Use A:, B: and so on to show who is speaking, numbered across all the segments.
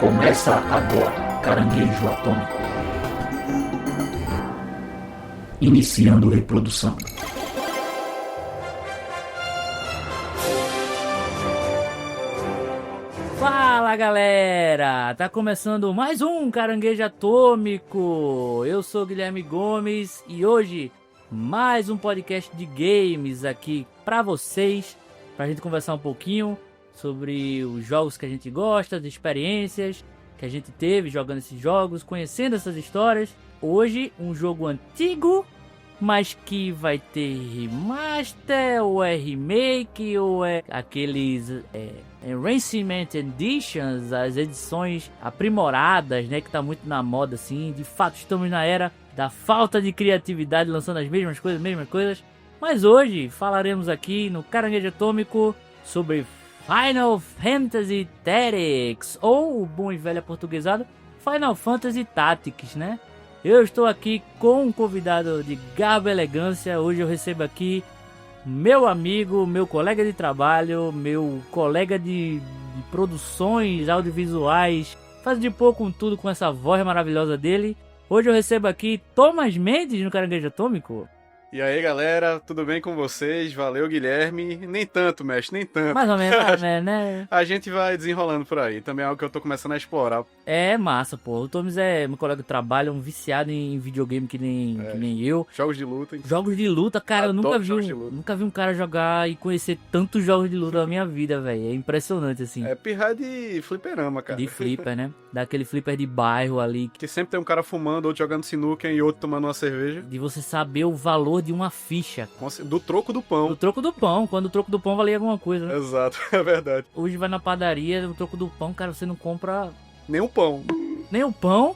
A: Começa agora, Caranguejo Atômico. Iniciando reprodução.
B: Fala galera, tá começando mais um Caranguejo Atômico. Eu sou Guilherme Gomes e hoje mais um podcast de games aqui pra vocês, pra gente conversar um pouquinho sobre os jogos que a gente gosta, as experiências que a gente teve jogando esses jogos, conhecendo essas histórias. Hoje um jogo antigo, mas que vai ter remaster, ou é remake, ou é aqueles Enhancement Editions, as edições aprimoradas, né, que tá muito na moda assim. De fato estamos na era da falta de criatividade, lançando as mesmas coisas. Mas hoje falaremos aqui no Caranguejo Atômico sobre Final Fantasy Tactics, ou o bom e velho aportuguesado Final Fantasy Tactics, né? Eu estou aqui com um convidado de garbo e elegância. Hoje eu recebo aqui meu amigo, meu colega de trabalho, meu colega de produções audiovisuais, faz de pouco com tudo com essa voz maravilhosa dele. Hoje eu recebo aqui Thomas Mendes no Caranguejo Atômico.
C: E aí galera, tudo bem com vocês? Valeu, Guilherme. Nem tanto, mestre, nem tanto.
B: Mais ou menos, né?
C: A gente vai desenrolando por aí. Também é algo que eu tô começando a explorar.
B: É massa, pô. O Thomas é meu colega de trabalho, um viciado em videogame que nem eu.
C: Jogos de luta.
B: Jogos de luta, cara, eu nunca vi um cara jogar e conhecer tantos jogos de luta na minha vida, velho. É impressionante, assim.
C: É pirra de fliperama, cara.
B: De flipper, né? Daquele flipper de bairro ali.
C: Que sempre tem um cara fumando, outro jogando sinuca e outro tomando uma cerveja.
B: De você saber o valor de uma ficha.
C: Do troco do pão.
B: Do troco do pão, quando o troco do pão valia alguma coisa, né?
C: Exato, é verdade.
B: Hoje vai na padaria, o troco do pão, cara, você não compra...
C: Nem um pão.
B: Nem um pão,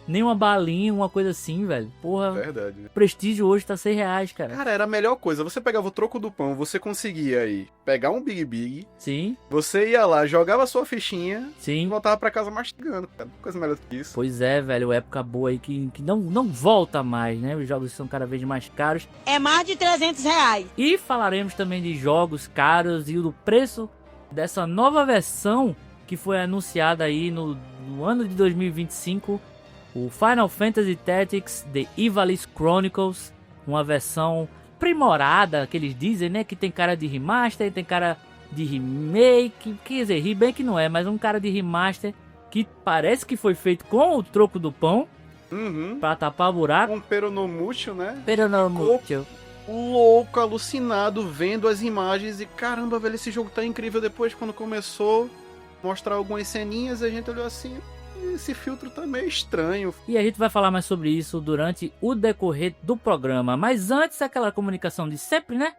B: nem uma balinha, uma coisa assim, velho. Porra.
C: Verdade.
B: O prestígio hoje tá R$6, cara.
C: Cara, era a melhor coisa. Você pegava o troco do pão, você conseguia aí pegar um Big.
B: Sim.
C: Você ia lá, jogava sua fichinha.
B: Sim.
C: E voltava pra casa mastigando, cara. Coisa melhor do que isso.
B: Pois é, velho. Época boa aí que não volta mais, né? Os jogos são cada vez mais caros.
D: É mais de R$300.
B: E falaremos também de jogos caros e do preço dessa nova versão que foi anunciada aí no ano de 2025. O Final Fantasy Tactics The Ivalice Chronicles, uma versão aprimorada, que eles dizem, né? Que tem cara de remaster, tem cara de remake. Quer dizer, remake não é, mas um cara de remaster que parece que foi feito com o troco do pão. Pra tapar buraco.
C: Um peronomútil, né?
B: Peronomútil.
C: Louco, alucinado, vendo as imagens e caramba, velho, esse jogo tá incrível. Depois, quando começou a mostrar algumas ceninhas, a gente olhou assim... Esse filtro tá meio estranho.
B: E a gente vai falar mais sobre isso durante o decorrer do programa. Mas antes, aquela comunicação de sempre, né?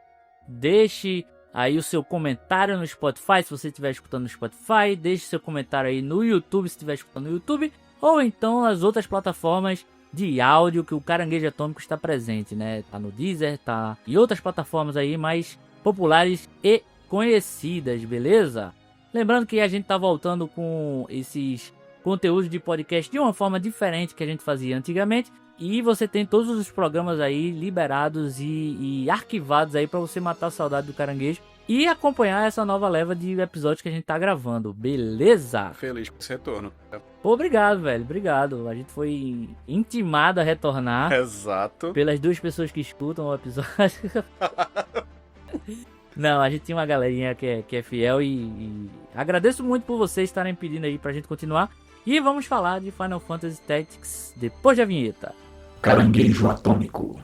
B: Deixe aí o seu comentário no Spotify, se você estiver escutando no Spotify. Deixe seu comentário aí no YouTube, se estiver escutando no YouTube. Ou então nas outras plataformas de áudio que o Caranguejo Atômico está presente, né? Tá no Deezer, tá em outras plataformas aí mais populares e conhecidas, beleza? Lembrando que a gente tá voltando com esses... conteúdo de podcast de uma forma diferente que a gente fazia antigamente. E você tem todos os programas aí liberados e arquivados aí para você matar a saudade do caranguejo e acompanhar essa nova leva de episódios que a gente tá gravando, beleza?
C: Feliz com esse retorno.
B: Pô, obrigado, velho, obrigado. A gente foi intimado a retornar.
C: Exato.
B: Pelas duas pessoas que escutam o episódio. Não, a gente tem uma galerinha que é fiel e agradeço muito por vocês estarem pedindo aí pra gente continuar. E vamos falar de Final Fantasy Tactics depois da vinheta.
A: Caranguejo Atômico.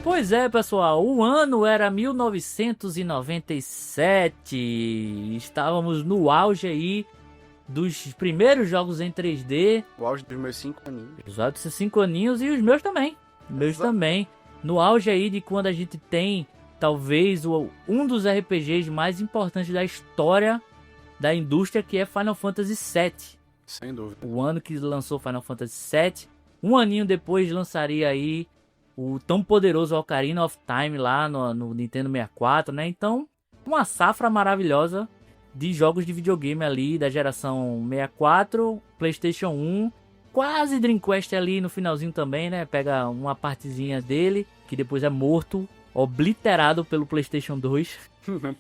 B: Pois é, pessoal, o ano era 1997. Estávamos no auge aí dos primeiros jogos em 3D.
C: O auge dos meus 5 aninhos.
B: Exato, esses 5 aninhos e os meus também. Meus também. No auge aí de quando a gente tem, talvez, um dos RPGs mais importantes da história da indústria, que é Final Fantasy VII.
C: Sem dúvida.
B: O ano que lançou Final Fantasy VII. Um aninho depois lançaria aí o tão poderoso Ocarina of Time lá no Nintendo 64, né? Então, uma safra maravilhosa de jogos de videogame ali da geração 64, PlayStation 1 quase Dream Quest ali no finalzinho também, né? Pega uma partezinha dele, que depois é morto, obliterado pelo PlayStation 2.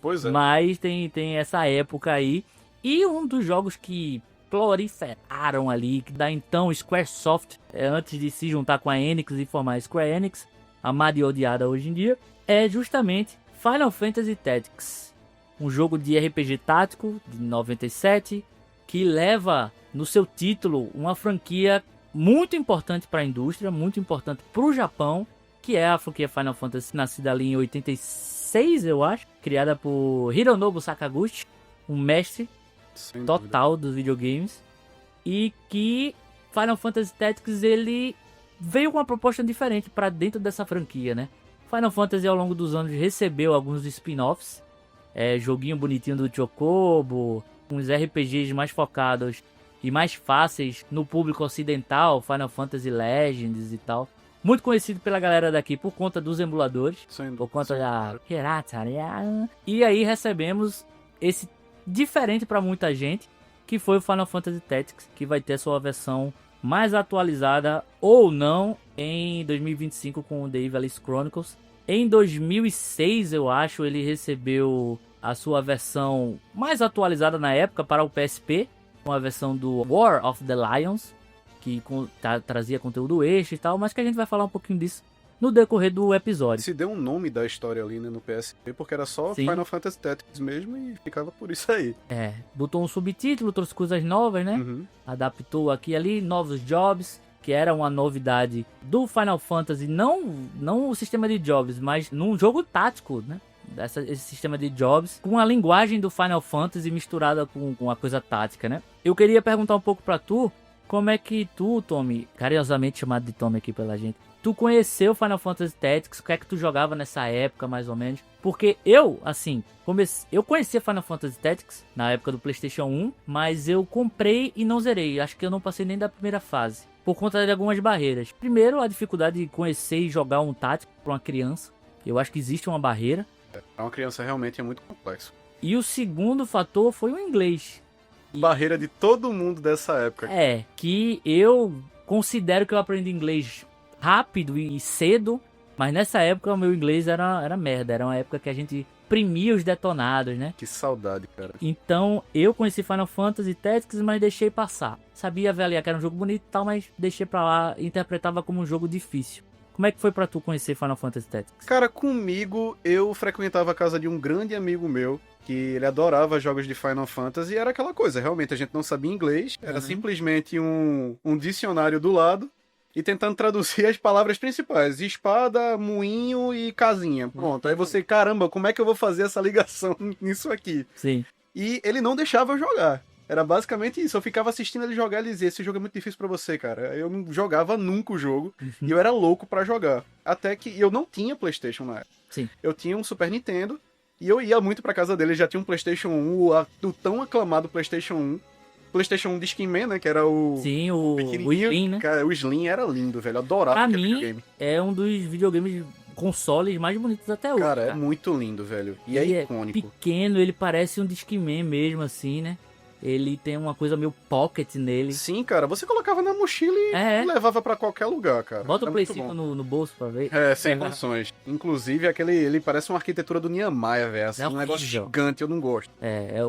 C: Pois é.
B: Mas tem essa época aí. E um dos jogos que proliferaram ali, que da então Squaresoft, antes de se juntar com a Enix e formar Square Enix, amada e odiada hoje em dia, é justamente Final Fantasy Tactics. Um jogo de RPG tático de 97, que leva no seu título uma franquia muito importante para a indústria, muito importante para o Japão, que é a franquia Final Fantasy, nascida ali em 86, eu acho, criada por Hironobu Sakaguchi, um mestre
C: Sem
B: total dos videogames, e que Final Fantasy Tactics ele veio com uma proposta diferente para dentro dessa franquia, né? Final Fantasy ao longo dos anos recebeu alguns spin-offs, joguinho bonitinho do Chocobo, uns RPGs mais focados e mais fáceis no público ocidental, Final Fantasy Legends e tal. Muito conhecido pela galera daqui por conta dos emuladores,
C: Sem
B: por conta da pirataria. E aí recebemos esse diferente para muita gente, que foi o Final Fantasy Tactics, que vai ter sua versão mais atualizada ou não em 2025 com o The Evil Alice Chronicles. Em 2006, eu acho, ele recebeu a sua versão mais atualizada na época para o PSP, com a versão do War of the Lions, que trazia conteúdo extra e tal, mas que a gente vai falar um pouquinho disso no decorrer do episódio.
C: Se deu um nome da história ali, né, no PSP, porque era só
B: Sim.
C: Final Fantasy Tactics mesmo e ficava por isso aí.
B: Botou um subtítulo, trouxe coisas novas, né?
C: Uhum.
B: Adaptou aqui e ali, novos jobs, que era uma novidade do Final Fantasy, não o sistema de jobs, mas num jogo tático, né? Esse sistema de jobs, com a linguagem do Final Fantasy misturada com a coisa tática, né? Eu queria perguntar um pouco pra tu, como é que tu, Tommy, carinhosamente chamado de Tommy aqui pela gente, tu conheceu Final Fantasy Tactics, o que é que tu jogava nessa época, mais ou menos? Porque eu, assim, eu conhecia Final Fantasy Tactics na época do PlayStation 1, mas eu comprei e não zerei. Acho que eu não passei nem da primeira fase, por conta de algumas barreiras. Primeiro, a dificuldade de conhecer e jogar um tático para uma criança. Eu acho que existe uma barreira.
C: Para uma criança realmente é muito complexo.
B: E o segundo fator foi o inglês.
C: Barreira de todo mundo dessa época.
B: Que eu considero que eu aprendi inglês rápido e cedo, mas nessa época o meu inglês era merda. Era uma época que a gente imprimia os detonados, né?
C: Que saudade, cara.
B: Então eu conheci Final Fantasy Tactics, mas deixei passar. Sabia avaliar que era um jogo bonito e tal, mas deixei pra lá, interpretava como um jogo difícil. Como é que foi pra tu conhecer Final Fantasy Tactics?
C: Cara, comigo, eu frequentava a casa de um grande amigo meu, que ele adorava jogos de Final Fantasy, e era aquela coisa, realmente, a gente não sabia inglês, era simplesmente um dicionário do lado, e tentando traduzir as palavras principais, espada, moinho e casinha. Pronto, aí você, caramba, como é que eu vou fazer essa ligação nisso aqui?
B: Sim.
C: E ele não deixava eu jogar. Era basicamente isso. Eu ficava assistindo ele jogar e ele dizia, esse jogo é muito difícil pra você, cara. Eu não jogava nunca o jogo. E eu era louco pra jogar. Até que eu não tinha PlayStation na época.
B: Sim.
C: Eu tinha um Super Nintendo. E eu ia muito pra casa dele. Já tinha um PlayStation 1, o tão aclamado PlayStation 1. PlayStation 1 Discman, né? Que era o...
B: Sim, o Slim, né?
C: Cara, o Slim era lindo, velho. Eu adorava
B: Pra
C: aquele
B: mim,
C: videogame.
B: é um dos videogames consoles mais bonitos até hoje.
C: Cara, é muito lindo, velho. E
B: ele
C: é icônico.
B: É pequeno, ele parece um Discman mesmo, assim, né? Ele tem uma coisa meio pocket nele.
C: Sim, cara. Você colocava na mochila e levava pra qualquer lugar, cara.
B: Bota
C: era
B: o Play
C: muito
B: 5
C: bom.
B: no bolso pra ver.
C: Sem condições. Inclusive, ele parece uma arquitetura do Niemeyer, velho. Assim, um negócio gigante, eu não gosto.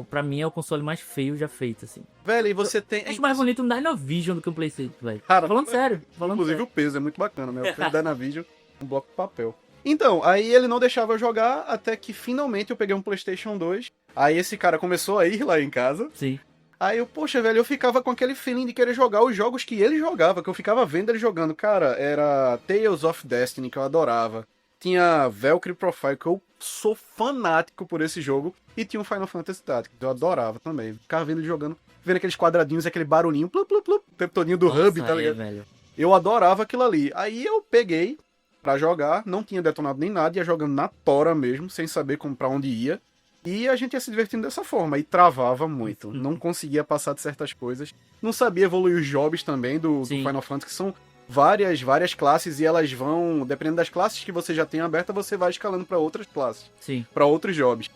B: Pra mim é o console mais feio já feito, assim.
C: Velho, e você tem...
B: Acho mais bonito um Dynavision do que um PlayStation, velho.
C: Cara,
B: falando sério.
C: Inclusive o peso é muito bacana, né? O peso da Dynavision, um bloco de papel. Então, aí ele não deixava eu jogar, até que finalmente eu peguei um PlayStation 2. Aí esse cara começou a ir lá em casa.
B: Sim.
C: Aí eu, poxa, velho, eu ficava com aquele feeling de querer jogar os jogos que ele jogava, que eu ficava vendo ele jogando. Cara, era Tales of Destiny, que eu adorava. Tinha Valkyrie Profile, que eu sou fanático por esse jogo. E tinha o Final Fantasy Tactics, que eu adorava também. Ficava vendo ele jogando, vendo aqueles quadradinhos, aquele barulhinho, plup, plup, plup, o tempo todinho do hub, tá ligado?
B: Velho.
C: Eu adorava aquilo ali. Aí eu peguei pra jogar, não tinha detonado nem nada, ia jogando na tora mesmo, sem saber pra onde ia. E a gente ia se divertindo dessa forma, e travava muito. Não conseguia passar de certas coisas. Não sabia evoluir os jobs também do Final Fantasy, que são várias classes, e elas vão, dependendo das classes que você já tem aberta, você vai escalando pra outras classes.
B: Sim.
C: Pra outros jobs.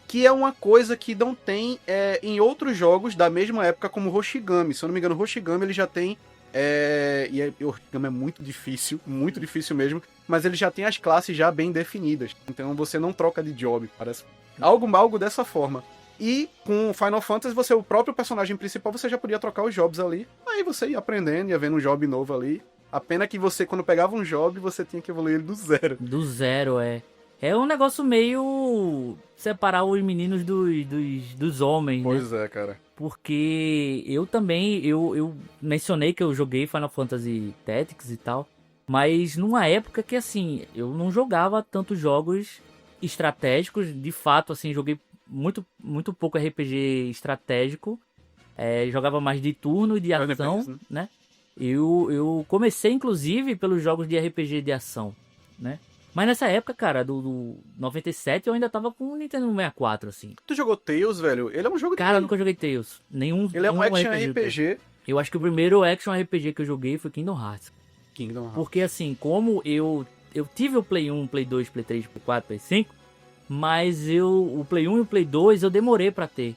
C: Que é uma coisa que não tem em outros jogos da mesma época, como Hoshigami. Se eu não me engano, Hoshigami ele já tem E o origami é muito difícil mesmo, mas ele já tem as classes já bem definidas. Então você não troca de job, parece. Algo dessa forma. E com Final Fantasy, o próprio personagem principal, você já podia trocar os jobs ali. Aí você ia aprendendo, ia vendo um job novo ali. A pena que você, quando pegava um job, você tinha que evoluir ele do zero.
B: Do zero, é. É um negócio meio separar os meninos dos homens, né?
C: Pois é, cara.
B: Porque eu também, eu mencionei que eu joguei Final Fantasy Tactics e tal, mas numa época que, assim, eu não jogava tantos jogos estratégicos. De fato, assim, joguei muito pouco RPG estratégico. Jogava mais de turno e de ação, né? Eu comecei, inclusive, pelos jogos de RPG de ação, né? Mas nessa época, cara, do 97, eu ainda tava com o Nintendo 64, assim.
C: Tu jogou Tales, velho? Ele é um jogo de...
B: Cara, eu nunca joguei Tales.
C: Ele é um action RPG.
B: Eu acho que o primeiro action RPG que eu joguei foi Kingdom Hearts.
C: Kingdom Hearts.
B: Porque, assim, como eu tive o Play 1, Play 2, Play 3, Play 4, Play 5, mas o Play 1 e o Play 2 eu demorei pra ter.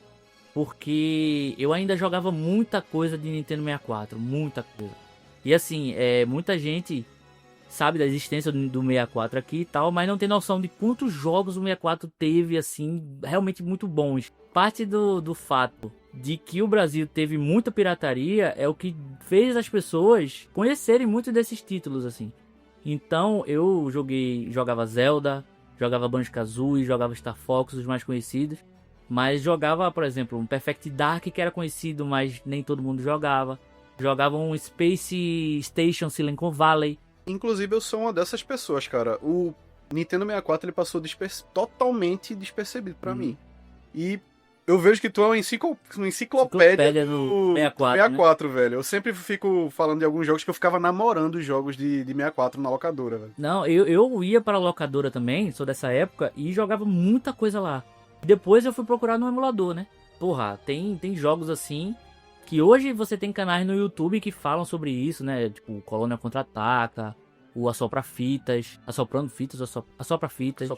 B: Porque eu ainda jogava muita coisa de Nintendo 64, muita coisa. E, assim, muita gente sabe da existência do 64 aqui e tal, mas não tem noção de quantos jogos o 64 teve, assim, realmente muito bons. Parte do fato de que o Brasil teve muita pirataria é o que fez as pessoas conhecerem muito desses títulos, assim. Então, eu jogava Zelda, jogava Banjo-Kazooie, jogava Star Fox, os mais conhecidos, mas jogava, por exemplo, um Perfect Dark, que era conhecido, mas nem todo mundo jogava. Jogava um Space Station Silicon Valley.
C: Inclusive, eu sou uma dessas pessoas, cara. O Nintendo 64, ele passou totalmente despercebido pra mim. E eu vejo que tu é uma enciclopédia do 64, né? Velho. Eu sempre fico falando de alguns jogos que eu ficava namorando os jogos de 64 na locadora, velho.
B: Não, eu ia pra locadora também, sou dessa época, e jogava muita coisa lá. Depois eu fui procurar no emulador, né? Porra, tem jogos assim... que hoje você tem canais no YouTube que falam sobre isso, né? Tipo, Colônia Contra-Ataca, o Assopra-Fitas, Assopra-Fitas,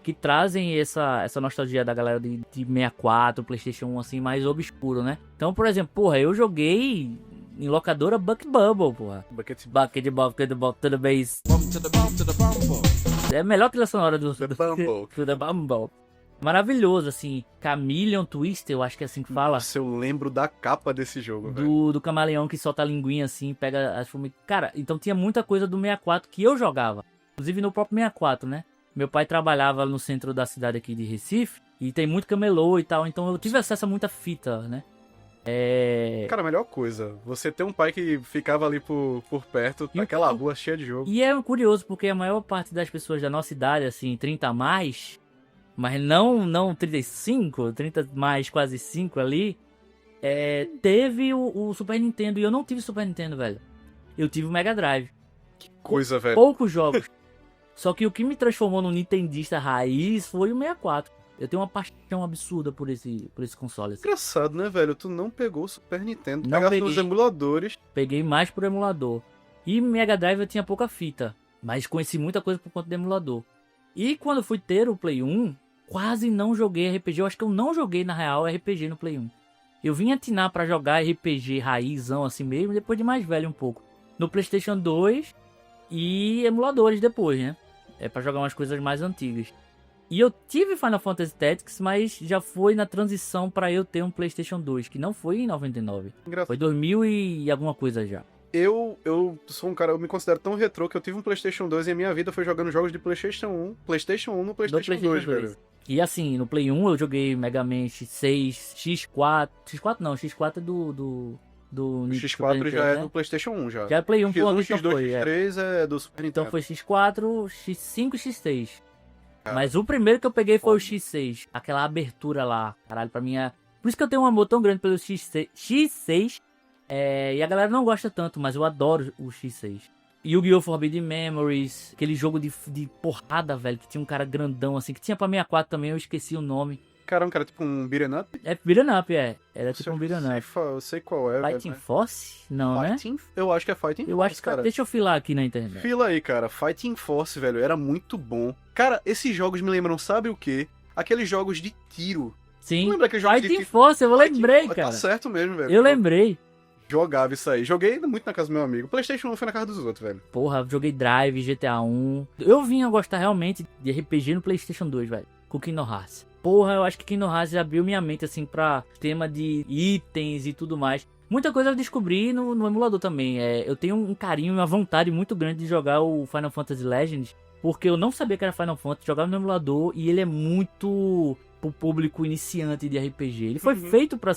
B: que trazem essa nostalgia da galera de 64, PlayStation 1, assim, mais obscuro, né? Então, por exemplo, porra, eu joguei em locadora Buck Bubble, porra. Bucket Bubble, to the base. É a melhor trilha sonora do The Bumble. Maravilhoso, assim. Chameleon Twister, eu acho que é assim que fala.
C: Nossa, eu lembro da capa desse jogo, velho.
B: Do camaleão que solta a linguinha assim, pega as formigas. Cara, então tinha muita coisa do 64 que eu jogava. Inclusive no próprio 64, né? Meu pai trabalhava no centro da cidade aqui de Recife. E tem muito camelô e tal. Então eu tive acesso a muita fita, né?
C: Cara, a melhor coisa. Você ter um pai que ficava ali por perto, naquela rua cheia de jogo.
B: E é curioso, porque a maior parte das pessoas da nossa idade, assim, 30 a mais... mas não 35, 30 mais quase 5 ali, teve o Super Nintendo. E eu não tive Super Nintendo, velho. Eu tive o Mega Drive.
C: Que coisa, velho.
B: Poucos jogos. Só que o que me transformou no nintendista raiz foi o 64. Eu tenho uma paixão absurda por esse console. Assim.
C: Engraçado, né, velho? Tu não pegou o Super Nintendo.
B: Não peguei.
C: Nos emuladores.
B: Peguei mais por emulador. E Mega Drive eu tinha pouca fita. Mas conheci muita coisa por conta do emulador. E quando fui ter o Play 1... quase não joguei RPG. Eu acho que eu não joguei, na real, RPG no Play 1. Eu vim atinar pra jogar RPG raizão assim mesmo, depois de mais velho um pouco. No PlayStation 2 e emuladores depois, né? Pra jogar umas coisas mais antigas. E eu tive Final Fantasy Tactics, mas já foi na transição pra eu ter um PlayStation 2, que não foi em 99.
C: Engraçado.
B: Foi 2000 e alguma coisa já.
C: Eu sou um cara, eu me considero tão retrô que eu tive um PlayStation 2 e a minha vida foi jogando jogos de PlayStation 1 no PlayStation 2, velho.
B: E assim, no Play 1 eu joguei Mega Man X6, X4... X4 não, X4 é do
C: o X4 já é do PlayStation 1, já.
B: Já é Play 1,
C: X1, X2, X3 é do Super Nintendo.
B: Então foi X4, X5 e X6. Mas o primeiro que eu peguei foi o X6. Aquela abertura lá, caralho, pra mim é... Por isso que eu tenho um amor tão grande pelo X6. E a galera não gosta tanto, mas eu adoro o X6. Yu-Gi-Oh! Forbidden Memories, aquele jogo de porrada, velho, que tinha um cara grandão assim, que tinha pra 64 também, eu esqueci o nome.
C: Caramba, cara, tipo um beat'em up?
B: Beat'em up, Era tipo um beat'em up.
C: Eu sei qual é,
B: Fighting Force? Não,
C: Fighting? Né? Eu acho que é Fighting
B: eu
C: Force,
B: acho que,
C: cara.
B: Deixa eu filar aqui na internet.
C: Fila aí, cara. Fighting Force, velho, era muito bom. Cara, esses jogos me lembram, sabe o quê? Aqueles jogos de tiro.
B: Sim,
C: lembra aqueles jogos
B: Fighting Force, eu lembrei, cara.
C: Tá certo mesmo, velho.
B: Eu lembrei.
C: Jogava isso aí. Joguei muito na casa do meu amigo. PlayStation 1 foi na casa dos outros, velho.
B: Porra, joguei Drive, GTA 1. Eu vim a gostar realmente de RPG no PlayStation 2, velho. Com Kingdom Hearts. Porra, eu acho que Kingdom Hearts abriu minha mente, assim, pra tema de itens e tudo mais. Muita coisa eu descobri no emulador também. Eu tenho um carinho e uma vontade muito grande de jogar o Final Fantasy Legends. Porque eu não sabia que era Final Fantasy, jogava no emulador e ele é muito pro público iniciante de RPG. Ele foi feito pra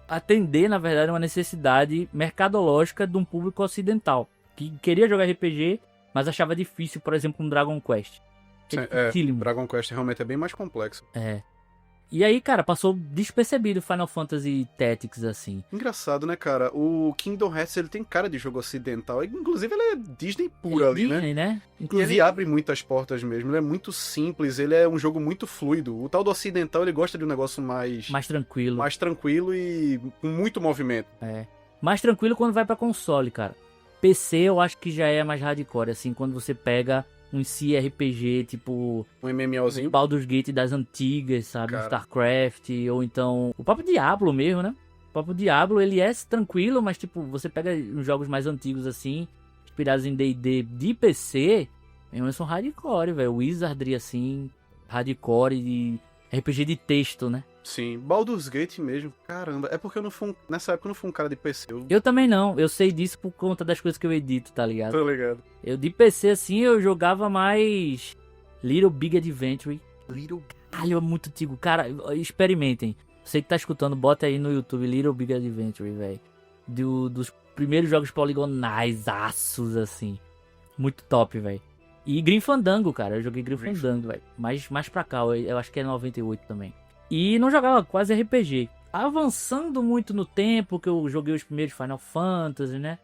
B: atender, na verdade, uma necessidade mercadológica de um público ocidental. Que queria jogar RPG, mas achava difícil, por exemplo, um Dragon Quest.
C: Dragon Quest realmente é bem mais complexo.
B: E aí, cara, passou despercebido Final Fantasy Tactics, assim.
C: Engraçado, né, cara? O Kingdom Hearts, ele tem cara de jogo ocidental. Inclusive, ele é Disney pura ali,
B: Disney, né?
C: Inclusive, ele abre muitas portas mesmo. Ele é muito simples, ele é um jogo muito fluido. O tal do ocidental, ele gosta de um negócio mais
B: tranquilo.
C: Mais tranquilo e com muito movimento.
B: Mais tranquilo quando vai pra console, cara. PC eu acho que já é mais hardcore, assim, quando você pega um CRPG, tipo...
C: Um MMOzinho.
B: Baldur's Gate das antigas, sabe?
C: Cara.
B: StarCraft, ou então... O próprio Diablo mesmo, né? O próprio Diablo, ele é tranquilo, mas, tipo, você pega uns jogos mais antigos, assim, inspirados em D&D de PC, eles são hardcore, velho. Wizardry, assim, hardcore de RPG de texto, né?
C: Sim, Baldur's Gate mesmo, caramba. É porque nessa época eu não fui um cara de PC.
B: Eu também não, eu sei disso por conta das coisas que eu edito, tá ligado?
C: Tô ligado.
B: Eu de PC, assim, eu jogava mais Little Big Adventure. Caralho, é muito antigo. Cara, experimentem. Você que tá escutando, bota aí no YouTube Little Big Adventure, velho. Dos primeiros jogos poligonais, aços, assim. Muito top, velho. E Grim Fandango, cara. Eu joguei Grim Fandango, velho. Mais pra cá, eu acho que é 98 também. E não jogava quase RPG. Avançando muito no tempo, que eu joguei os primeiros Final Fantasy, né?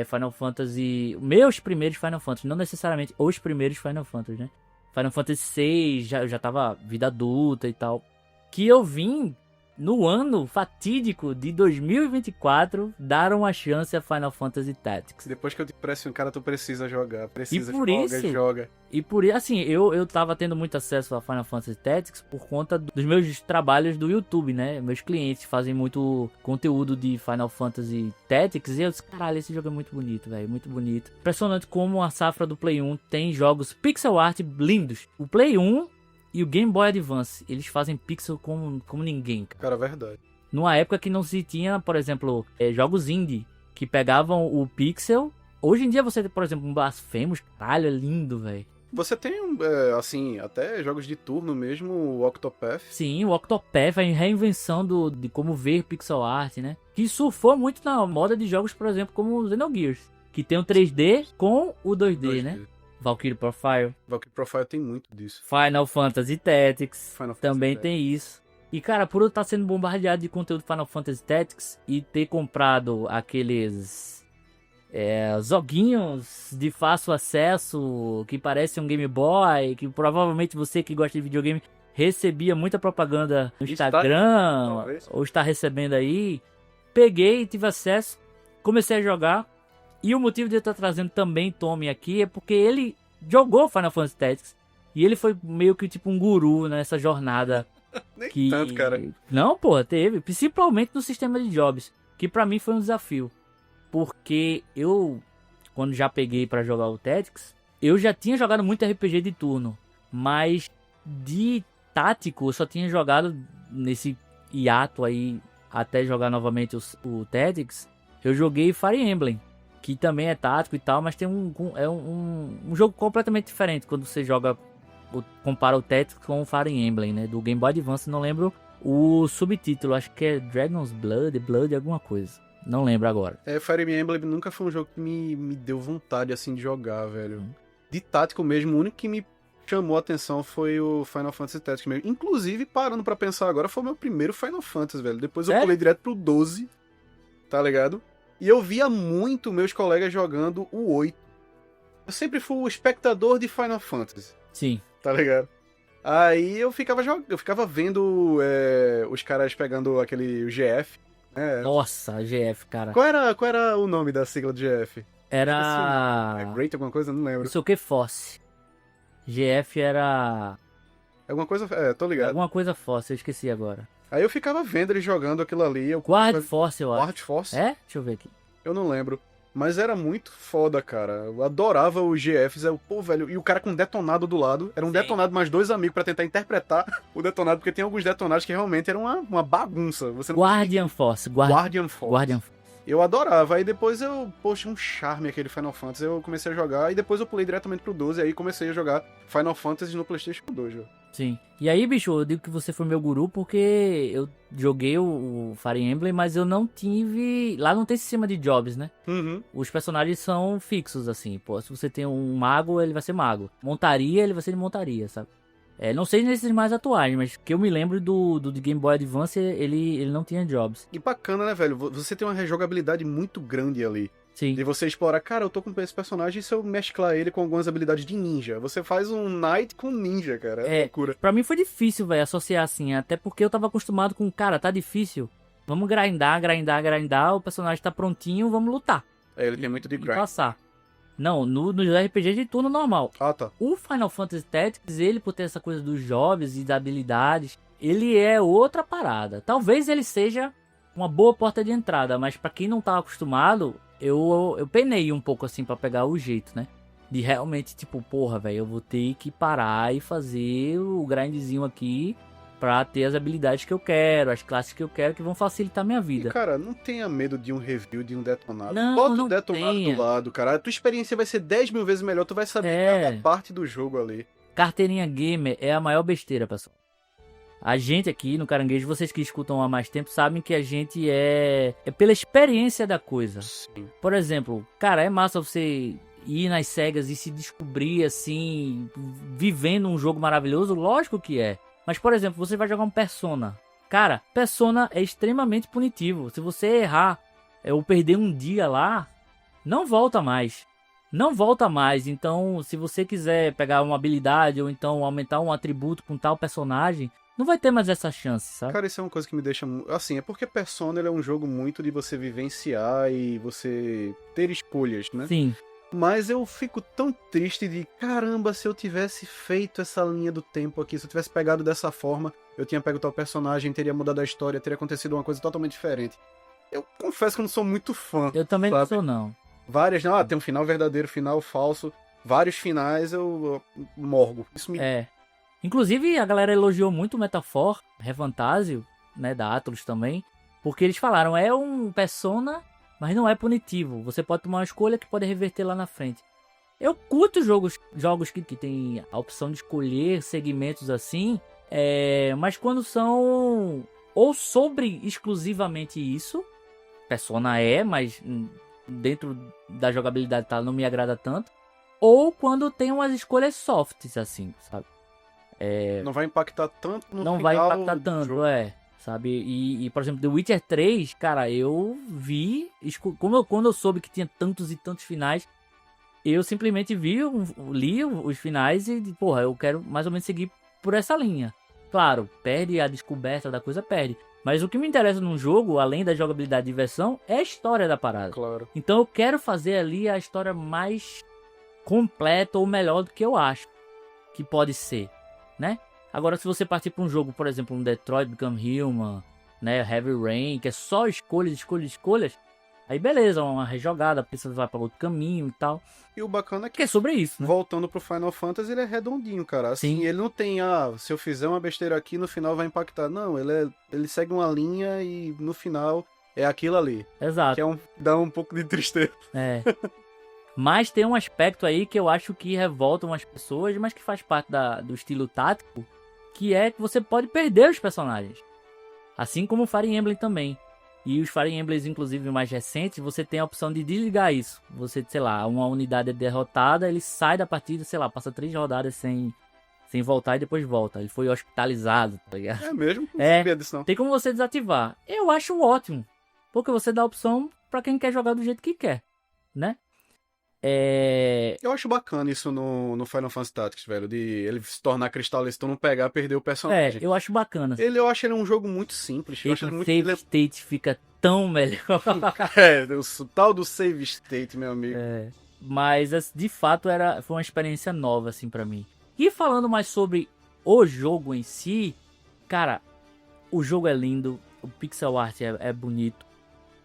B: Final Fantasy... Meus primeiros Final Fantasy, não necessariamente os primeiros Final Fantasy, né? Final Fantasy VI, já tava vida adulta e tal. Que eu vim no ano fatídico de 2024 dar uma chance a Final Fantasy Tactics.
C: Depois que eu te pressiono, cara, tu precisa jogar. Precisa,
B: E por
C: joga.
B: E por isso, assim, eu tava tendo muito acesso a Final Fantasy Tactics por conta dos meus trabalhos do YouTube, né? Meus clientes fazem muito conteúdo de Final Fantasy Tactics e eu disse, caralho, esse jogo é muito bonito, velho, muito bonito. Impressionante como a safra do Play 1 tem jogos pixel art lindos. O Play 1 e o Game Boy Advance, eles fazem pixel como ninguém, cara.
C: Cara, verdade.
B: Numa época que não se tinha, por exemplo, jogos indie que pegavam o pixel. Hoje em dia você tem, por exemplo, um Blasphemous, caralho, é lindo, velho.
C: Você tem, assim, até jogos de turno mesmo, o Octopath.
B: Sim, o Octopath é a reinvenção de como ver pixel art, né? Que surfou muito na moda de jogos, por exemplo, como o Xenogears, que tem o 3D com o 2D, né? Valkyrie Profile.
C: Valkyrie Profile tem muito disso.
B: Final Fantasy Tactics
C: Final Fantasy
B: também
C: Tactics.
B: tem isso. E, cara, por eu estar sendo bombardeado de conteúdo Final Fantasy Tactics e ter comprado aqueles joguinhos de fácil acesso que parecem um Game Boy, que provavelmente você que gosta de videogame recebia muita propaganda no Instagram ou está recebendo aí, peguei, tive acesso, comecei a jogar. E o motivo de eu estar trazendo também Tommy aqui é porque ele jogou Final Fantasy Tactics e ele foi meio que tipo um guru nessa jornada.
C: Nem tanto, cara.
B: Não, porra, teve. Principalmente no sistema de jobs, que pra mim foi um desafio. Porque eu, quando já peguei pra jogar o Tactics, eu já tinha jogado muito RPG de turno. Mas de tático, eu só tinha jogado nesse hiato aí, até jogar novamente o Tactics, eu joguei Fire Emblem, que também é tático e tal, mas tem um jogo completamente diferente quando você compara o Tactics com o Fire Emblem, né? Do Game Boy Advance, não lembro o subtítulo, acho que é Dragon's Blood, alguma coisa. Não lembro agora.
C: Fire Emblem nunca foi um jogo que me deu vontade, assim, de jogar, velho. De tático mesmo, o único que me chamou a atenção foi o Final Fantasy Tactics mesmo. Inclusive, parando pra pensar agora, foi o meu primeiro Final Fantasy, velho. Depois eu pulei direto pro 12, tá ligado? E eu via muito meus colegas jogando o 8. Eu sempre fui o espectador de Final Fantasy.
B: Sim.
C: Tá ligado? Aí eu ficava vendo os caras pegando o GF.
B: Nossa, GF, cara.
C: Qual era o nome da sigla do GF?
B: Era...
C: Great alguma coisa? Não lembro.
B: Não sei o que, Force. GF era...
C: Alguma coisa... tô ligado.
B: Alguma coisa Force, eu esqueci agora.
C: Aí eu ficava vendo ele jogando aquilo ali.
B: Guard Force, eu acho.
C: Guard Force?
B: É? Deixa eu ver aqui.
C: Eu não lembro. Mas era muito foda, cara. Eu adorava os GFs. Pô, velho. E o cara com detonado do lado. Era um detonado mais 2 amigos pra tentar interpretar o detonado, porque tem alguns detonados que realmente eram uma bagunça. Você não...
B: Guardian Force.
C: Guardian Force.
B: Guardian Force.
C: Eu adorava. Aí depois poxa, um charme aquele Final Fantasy. Eu comecei a jogar. E depois eu pulei diretamente pro 12. Aí comecei a jogar Final Fantasy no PlayStation 2, velho.
B: Sim. E aí, bicho, eu digo que você foi meu guru porque eu joguei o Fire Emblem, mas eu não tive... Lá não tem sistema de jobs, né?
C: Uhum.
B: Os personagens são fixos, assim. Pô, se você tem um mago, ele vai ser mago. Montaria, ele vai ser de montaria, sabe? Não sei nesses mais atuais, mas que eu me lembro do Game Boy Advance, ele não tinha jobs.
C: E bacana, né, velho? Você tem uma rejogabilidade muito grande ali.
B: Sim.
C: De você explorar, cara, eu tô com esse personagem e se eu mesclar ele com algumas habilidades de ninja? Você faz um Knight com ninja, cara. É loucura.
B: Pra mim foi difícil, velho, associar assim. Até porque eu tava acostumado com, cara, tá difícil. Vamos grindar. O personagem tá prontinho, vamos lutar.
C: Ele tem muito de
B: E
C: grind.
B: passar. Não, nos RPGs de turno normal.
C: Ah, tá.
B: O Final Fantasy Tactics, ele por ter essa coisa dos jobs e das habilidades, ele é outra parada. Talvez ele seja uma boa porta de entrada, mas pra quem não tá acostumado, eu penei um pouco assim pra pegar o jeito, né? De realmente, tipo, porra, velho, eu vou ter que parar e fazer o grindzinho aqui pra ter as habilidades que eu quero, as classes que eu quero, que vão facilitar minha
C: E,
B: vida.
C: cara, não tenha medo de um review de um detonado.
B: Não,
C: Bota
B: não
C: o detonado
B: tenha.
C: do lado, cara. A tua experiência vai ser 10 mil vezes melhor. Tu vai saber cada parte do jogo ali.
B: Carteirinha gamer é a maior besteira, pessoal. A gente aqui no Caranguejo, vocês que escutam há mais tempo, sabem que a gente é pela experiência da coisa.
C: Sim.
B: Por exemplo, cara, é massa você ir nas cegas e se descobrir assim, vivendo um jogo maravilhoso, lógico que é. Mas, por exemplo, você vai jogar um Persona. Cara, Persona é extremamente punitivo. Se você errar ou perder um dia lá, não volta mais. Não volta mais. Então, se você quiser pegar uma habilidade ou então aumentar um atributo com tal personagem, não vai ter mais essa chance, sabe?
C: Cara, isso é uma coisa que me deixa... Assim, é porque Persona ele é um jogo muito de você vivenciar e você ter escolhas, né?
B: Sim.
C: Mas eu fico tão triste de, caramba, se eu tivesse feito essa linha do tempo aqui, se eu tivesse pegado dessa forma, eu tinha pego tal personagem, teria mudado a história, teria acontecido uma coisa totalmente diferente. Eu confesso que eu não sou muito fã.
B: Eu também não
C: sabe?
B: sou, não.
C: Várias, tem um final verdadeiro, final falso. Vários finais eu morgo. Isso me...
B: Inclusive, a galera elogiou muito o Metaphor, Refantasio, né, da Atlus também, porque eles falaram, é um Persona, mas não é punitivo. Você pode tomar uma escolha que pode reverter lá na frente. Eu curto jogos que tem a opção de escolher segmentos assim, mas quando são ou sobre exclusivamente isso, Persona mas dentro da jogabilidade não me agrada tanto, ou quando tem umas escolhas softs assim, sabe?
C: Não vai impactar tanto no
B: não
C: final
B: vai impactar
C: do
B: tanto,
C: jogo.
B: sabe? E, por exemplo, The Witcher 3, cara, eu vi, quando eu soube que tinha tantos e tantos finais, eu simplesmente li os finais e, porra, eu quero mais ou menos seguir por essa linha. Claro, perde a descoberta da coisa, perde. Mas o que me interessa num jogo, além da jogabilidade e diversão, é a história da parada.
C: Claro.
B: Então eu quero fazer ali a história mais completa ou melhor do que eu acho que pode ser, né? Agora, se você partir para um jogo, por exemplo, um Detroit Become Human, né, Heavy Rain, que é só escolhas, aí beleza, uma rejogada, a pessoa vai para outro caminho e tal.
C: E o bacana é
B: Que é sobre isso, né?
C: voltando pro Final Fantasy, ele é redondinho, cara. Assim,
B: Sim.
C: ele não tem, se eu fizer uma besteira aqui, no final vai impactar. Não, ele segue uma linha e no final é aquilo ali.
B: Exato.
C: Que dá um pouco de tristeza.
B: Mas tem um aspecto aí que eu acho que revolta umas pessoas, mas que faz parte do estilo tático, que é que você pode perder os personagens. Assim como o Fire Emblem também. E os Fire Emblems, inclusive mais recentes, você tem a opção de desligar isso. Você, sei lá, uma unidade é derrotada, ele sai da partida, sei lá, passa 3 rodadas sem voltar e depois volta. Ele foi hospitalizado, tá ligado?
C: É mesmo? Não sabia disso, não.
B: Tem como você desativar. Eu acho ótimo, porque você dá a opção pra quem quer jogar do jeito que quer, né?
C: Eu acho bacana isso no Final Fantasy Tactics, velho, de ele se tornar cristalino, se tu não pegar, perder o personagem.
B: Eu acho bacana.
C: Eu acho ele um jogo muito simples. Eu acho ele muito...
B: Save State fica tão melhor.
C: O tal do Save State, meu amigo.
B: Mas, de fato, foi uma experiência nova, assim, pra mim. E falando mais sobre o jogo em si, cara, O jogo é lindo, o pixel art é bonito,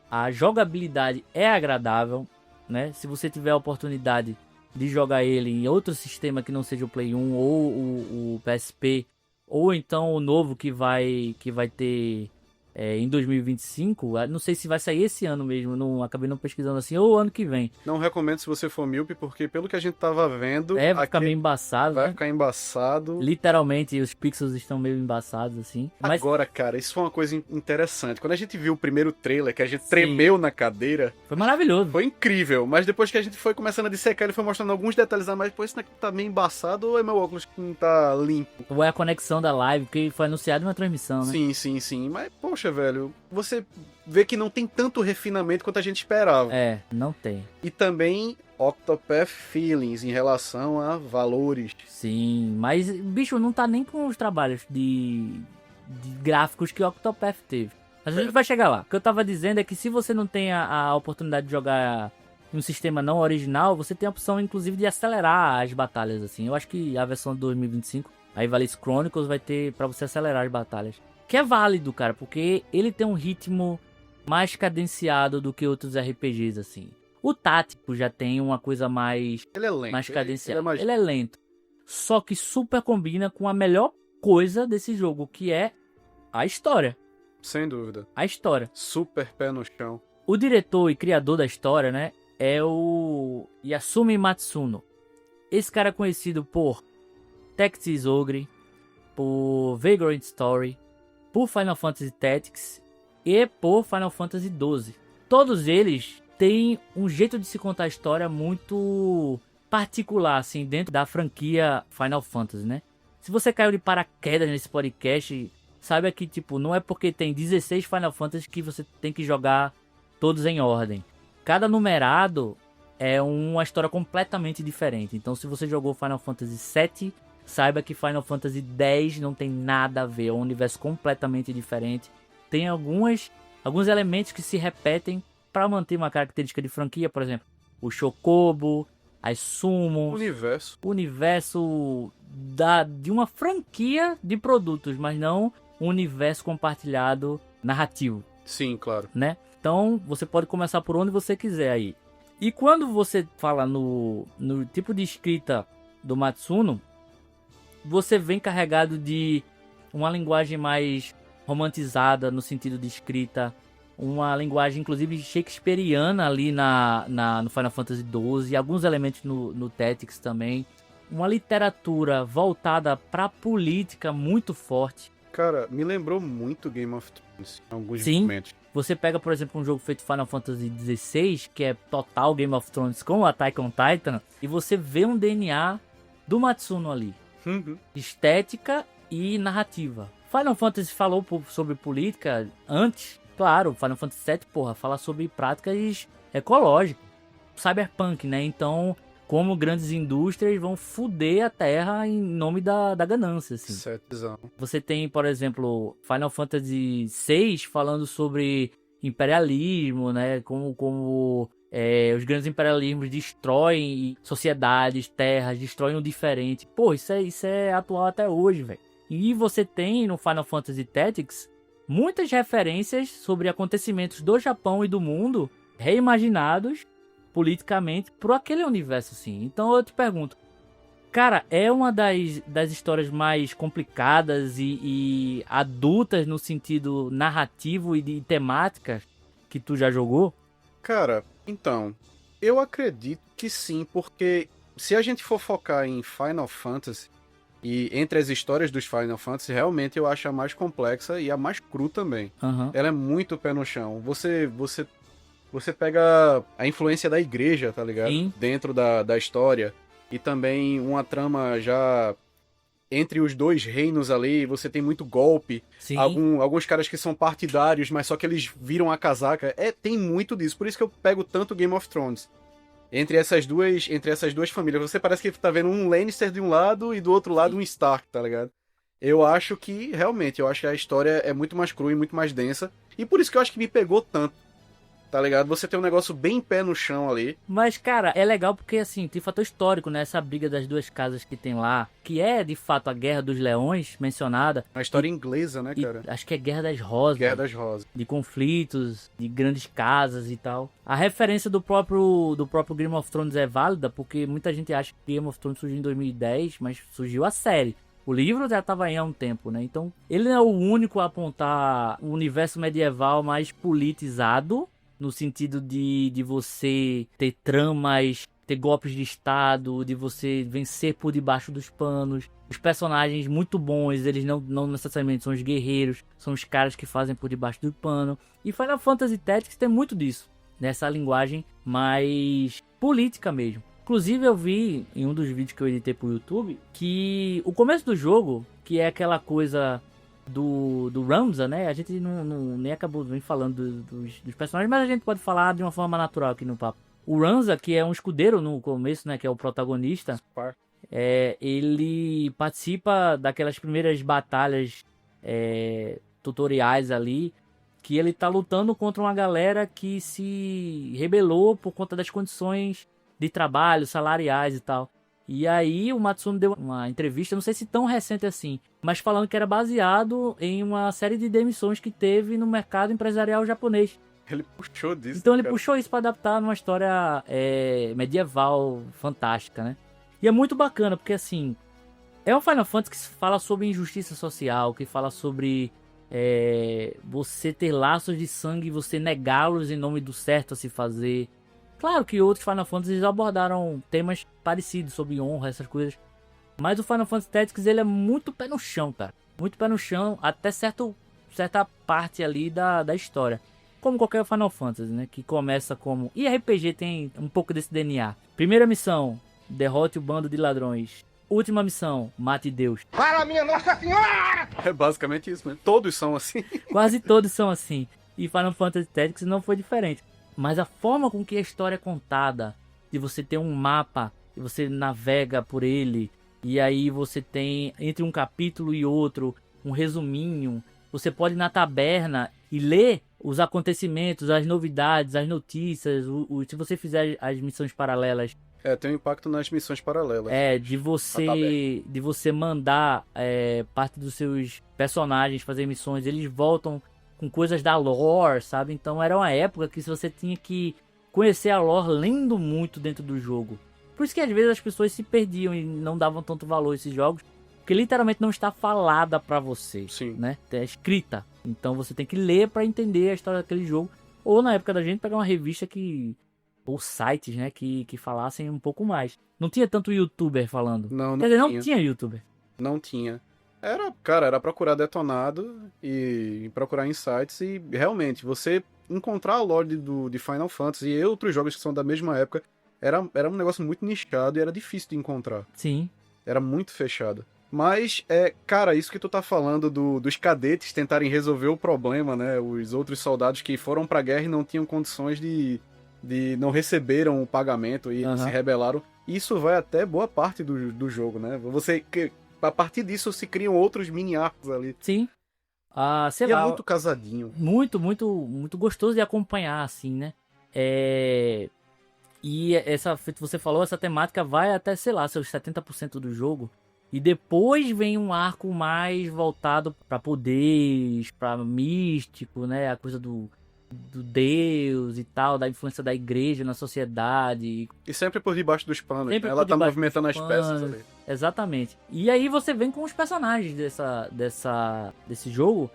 B: a jogabilidade é agradável, né? Se você tiver a oportunidade de jogar ele em outro sistema que não seja o Play 1 ou o PSP, ou então o novo que vai ter em 2025, não sei se vai sair esse ano mesmo, acabei não pesquisando assim, ou ano que vem.
C: Não recomendo se você for míope, porque pelo que a gente tava vendo...
B: Vai ficar meio embaçado,
C: vai
B: né?
C: ficar embaçado.
B: Literalmente, os pixels estão meio embaçados, assim. Mas
C: Agora, cara, isso foi uma coisa interessante. Quando a gente viu o primeiro trailer, que a gente tremeu na cadeira,
B: foi maravilhoso.
C: foi incrível. Mas depois que a gente foi começando a dissecar, ele foi mostrando alguns detalhes a mais. Pô, isso aqui tá meio embaçado ou é meu óculos que não tá limpo?
B: Ou é a conexão da live, porque foi anunciado uma transmissão, né?
C: Sim. Mas, poxa, velho, você vê que não tem tanto refinamento quanto a gente esperava.
B: Não tem.
C: E também Octopath Feelings em relação a valores.
B: Sim, mas, bicho, não tá nem com os trabalhos de gráficos que o Octopath teve. Mas a gente vai chegar lá. O que eu tava dizendo é que se você não tem a oportunidade de jogar em um sistema não original, você tem a opção, inclusive, de acelerar as batalhas, assim. Eu acho que a versão de 2025, a Ivalice Chronicles, vai ter pra você acelerar as batalhas. Que é válido, cara, porque ele tem um ritmo mais cadenciado do que outros RPGs, assim. O tático já tem uma coisa mais...
C: Ele é lento.
B: mais cadenciado.
C: Ele é mais...
B: Ele é lento. Só que super combina com a melhor coisa desse jogo, que é a história.
C: Sem dúvida.
B: A história.
C: Super pé no chão.
B: O diretor e criador da história, né, é o Yasumi Matsuno. Esse cara é conhecido por Tactics Ogre, por Vagrant Story, por Final Fantasy Tactics e por Final Fantasy XII. Todos eles têm um jeito de se contar a história muito particular, assim, dentro da franquia Final Fantasy, né? Se você caiu de paraquedas nesse podcast, saiba que, tipo, não é porque tem 16 Final Fantasy que você tem que jogar todos em ordem. Cada numerado é uma história completamente diferente. Então, se você jogou Final Fantasy VII, saiba que Final Fantasy X não tem nada a ver. É um universo completamente diferente. Tem alguns elementos que se repetem para manter uma característica de franquia. Por exemplo, o Chocobo, as Summons.
C: O
B: universo de uma franquia de produtos, mas não um universo compartilhado narrativo.
C: Sim, claro.
B: Né? Então, você pode começar por onde você quiser aí. E quando você fala no tipo de escrita do Matsuno, você vem carregado de uma linguagem mais romantizada no sentido de escrita, uma linguagem inclusive shakespeariana ali no Final Fantasy XII, alguns elementos no Tactics também, uma literatura voltada para a política muito forte.
C: Cara, me lembrou muito Game of Thrones em alguns
B: Sim.
C: momentos.
B: Você pega, por exemplo, um jogo feito Final Fantasy XVI, que é total Game of Thrones com Attack on Titan, e você vê um DNA do Matsuno ali. Estética e narrativa. Final Fantasy falou sobre política antes, claro, Final Fantasy VII, fala sobre práticas ecológicas. Cyberpunk, né? Então, como grandes indústrias vão foder a terra em nome da ganância, assim.
C: Certezão.
B: Você tem, por exemplo, Final Fantasy VI falando sobre imperialismo, né? Como os grandes imperialismos destroem sociedades, terras, destroem o diferente. Pô, isso é atual até hoje, velho. E você tem no Final Fantasy Tactics muitas referências sobre acontecimentos do Japão e do mundo reimaginados politicamente por aquele universo, sim. Então eu te pergunto, cara, é uma das histórias mais complicadas e adultas no sentido narrativo e de temática que tu já jogou?
C: Cara, então, eu acredito que sim, porque se a gente for focar em Final Fantasy, e entre as histórias dos Final Fantasy, realmente eu acho a mais complexa e a mais cru também.
B: Uhum.
C: Ela é muito pé no chão. Você pega a influência da igreja, tá ligado?
B: Sim.
C: Dentro da história. E também uma trama já entre os dois reinos ali, você tem muito golpe.
B: Sim.
C: Alguns caras que são partidários, mas só que eles viram a casaca. Tem muito disso. Por isso que eu pego tanto Game of Thrones. Entre essas duas famílias. Você parece que tá vendo um Lannister de um lado e do outro lado um Stark, tá ligado? Eu acho que, realmente, a história é muito mais crua e muito mais densa. E por isso que eu acho que me pegou tanto. tá ligado? Você tem um negócio bem pé no chão ali.
B: Mas, cara, é legal porque, assim, tem fator histórico, né? Essa briga das duas casas que tem lá, que é, de fato, a Guerra dos Leões, mencionada.
C: Uma história inglesa, né,
B: E
C: cara?
B: acho que é Guerra das Rosas.
C: Guerra das Rosas.
B: De conflitos, de grandes casas e tal. A referência do próprio Game of Thrones é válida, porque muita gente acha que Game of Thrones surgiu em 2010, mas surgiu a série. O livro já estava aí há um tempo, né? Então, ele não é o único a apontar um universo medieval mais politizado, no sentido de você ter tramas, ter golpes de estado, de você vencer por debaixo dos panos. Os personagens muito bons, eles não necessariamente são os guerreiros, são os caras que fazem por debaixo do pano. E Final Fantasy Tactics tem muito disso, nessa linguagem mais política mesmo. Inclusive eu vi em um dos vídeos que eu editei pro YouTube que o começo do jogo, que é aquela coisa do Ramza, né? A gente nem acabou nem falando dos personagens, mas a gente pode falar de uma forma natural aqui no papo. O Ramza, que é um escudeiro no começo, né? Que é o protagonista. Ele participa daquelas primeiras batalhas tutoriais ali, que ele tá lutando contra uma galera que se rebelou por conta das condições de trabalho, salariais e tal. E aí o Matsuno deu uma entrevista, não sei se tão recente assim, mas falando que era baseado em uma série de demissões que teve no mercado empresarial japonês.
C: Ele puxou disso.
B: Então ele puxou isso para adaptar numa história medieval fantástica, né? E é muito bacana, porque assim, é um Final Fantasy que fala sobre injustiça social, que fala sobre você ter laços de sangue e você negá-los em nome do certo a se fazer. Claro que outros Final Fantasy abordaram temas parecidos sobre honra, essas coisas. Mas o Final Fantasy Tactics, ele é muito pé no chão, cara. Muito pé no chão, até certa parte ali da história. Como qualquer Final Fantasy, né? Que começa como... E RPG tem um pouco desse DNA. Primeira missão, derrote o bando de ladrões. Última missão, mate Deus.
E: Para minha Nossa Senhora!
C: É basicamente isso, né? Todos são assim.
B: Quase todos são assim. E Final Fantasy Tactics não foi diferente. Mas a forma com que a história é contada, de você ter um mapa, e você navega por ele, e aí você tem, entre um capítulo e outro, um resuminho. Você pode ir na taberna e ler os acontecimentos, as novidades, as notícias, se você fizer as missões paralelas.
C: Tem um impacto nas missões paralelas.
B: De você mandar parte dos seus personagens fazer missões, eles voltam com coisas da lore, sabe? Então era uma época que você tinha que conhecer a lore lendo muito dentro do jogo. Por isso que às vezes as pessoas se perdiam e não davam tanto valor a esses jogos, porque literalmente não está falada pra você.
C: Sim.
B: Né? É escrita. Então você tem que ler pra entender a história daquele jogo. Ou na época da gente pegar uma revista ou sites, né, que falassem um pouco mais. Não tinha tanto youtuber falando.
C: Não
B: Quer dizer,
C: tinha.
B: não tinha youtuber.
C: Não tinha. Era procurar detonado e procurar insights e realmente você encontrar a lore de Final Fantasy e outros jogos que são da mesma época era um negócio muito nichado e era difícil de encontrar.
B: Sim.
C: Era muito fechado. Mas, cara, isso que tu tá falando dos cadetes tentarem resolver o problema, né? Os outros soldados que foram pra guerra e não tinham condições de não receberam o pagamento e se rebelaram. Isso vai até boa parte do jogo, né? A partir disso se criam outros mini arcos ali.
B: Sim. Sei
C: e
B: lá.
C: É muito casadinho.
B: Muito, muito, muito gostoso de acompanhar, assim, né? E você falou, essa temática vai até, sei lá, seus 70% do jogo. E depois vem um arco mais voltado pra poderes, pra místico, né? A coisa do Deus e tal, da influência da igreja na sociedade.
C: E sempre por debaixo dos panos.
B: Sempre
C: Ela
B: por
C: tá
B: debaixo
C: movimentando as
B: dos
C: peças
B: panos.
C: ali.
B: Exatamente. E aí você vem com os personagens desse jogo,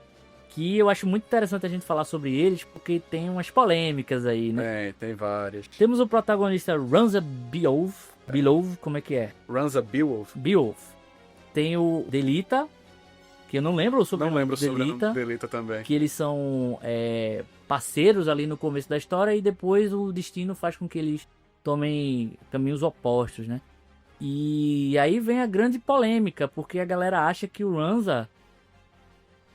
B: que eu acho muito interessante a gente falar sobre eles, porque tem umas polêmicas aí, né?
C: Tem várias.
B: Temos o protagonista Ranza Beowulf. Beowulf, como é que é?
C: Ranza Beowulf.
B: Beowulf. Tem o Delita, que eu não lembro o sobrenome.
C: Não lembro o sobrenome Delita também.
B: Que eles são parceiros ali no começo da história e depois o destino faz com que eles tomem caminhos opostos, né? E aí vem a grande polêmica, porque a galera acha que o Ranza...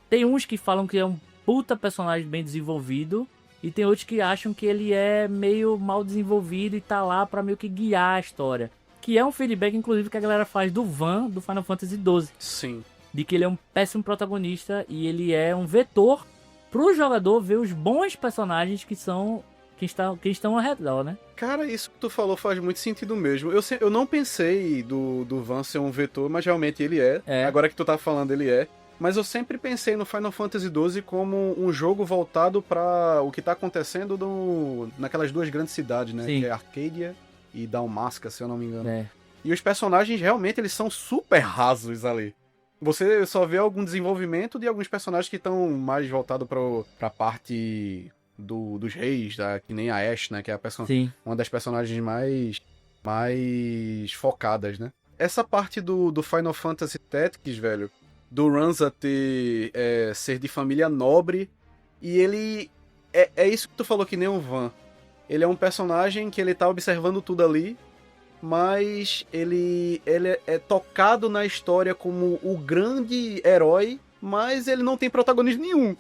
B: Tem uns que falam que é um puta personagem bem desenvolvido, e tem outros que acham que ele é meio mal desenvolvido e tá lá pra meio que guiar a história. Que é um feedback, inclusive, que a galera faz do Van, do Final Fantasy XII.
C: Sim.
B: De que ele é um péssimo protagonista e ele é um vetor pro jogador ver os bons personagens que são quem estão ao redor, né?
C: Cara, isso que tu falou faz muito sentido mesmo. Eu não pensei do Van ser um vetor, mas realmente ele é. Agora que tu tá falando, ele é. Mas eu sempre pensei no Final Fantasy XII como um jogo voltado pra o que tá acontecendo naquelas duas grandes cidades, né?
B: Sim.
C: Que é Arcadia e Dalmasca, se eu não me engano.
B: É.
C: E os personagens, realmente, eles são super rasos ali. Você só vê algum desenvolvimento de alguns personagens que estão mais voltados pra parte dos reis, que nem a Ashe, né? Que é uma das personagens mais focadas, né? Essa parte do Final Fantasy Tactics, velho, do Ranza ser de família nobre, e ele... É isso que tu falou, que nem o Van. Ele é um personagem que ele tá observando tudo ali, mas ele é tocado na história como o grande herói, mas ele não tem protagonismo nenhum.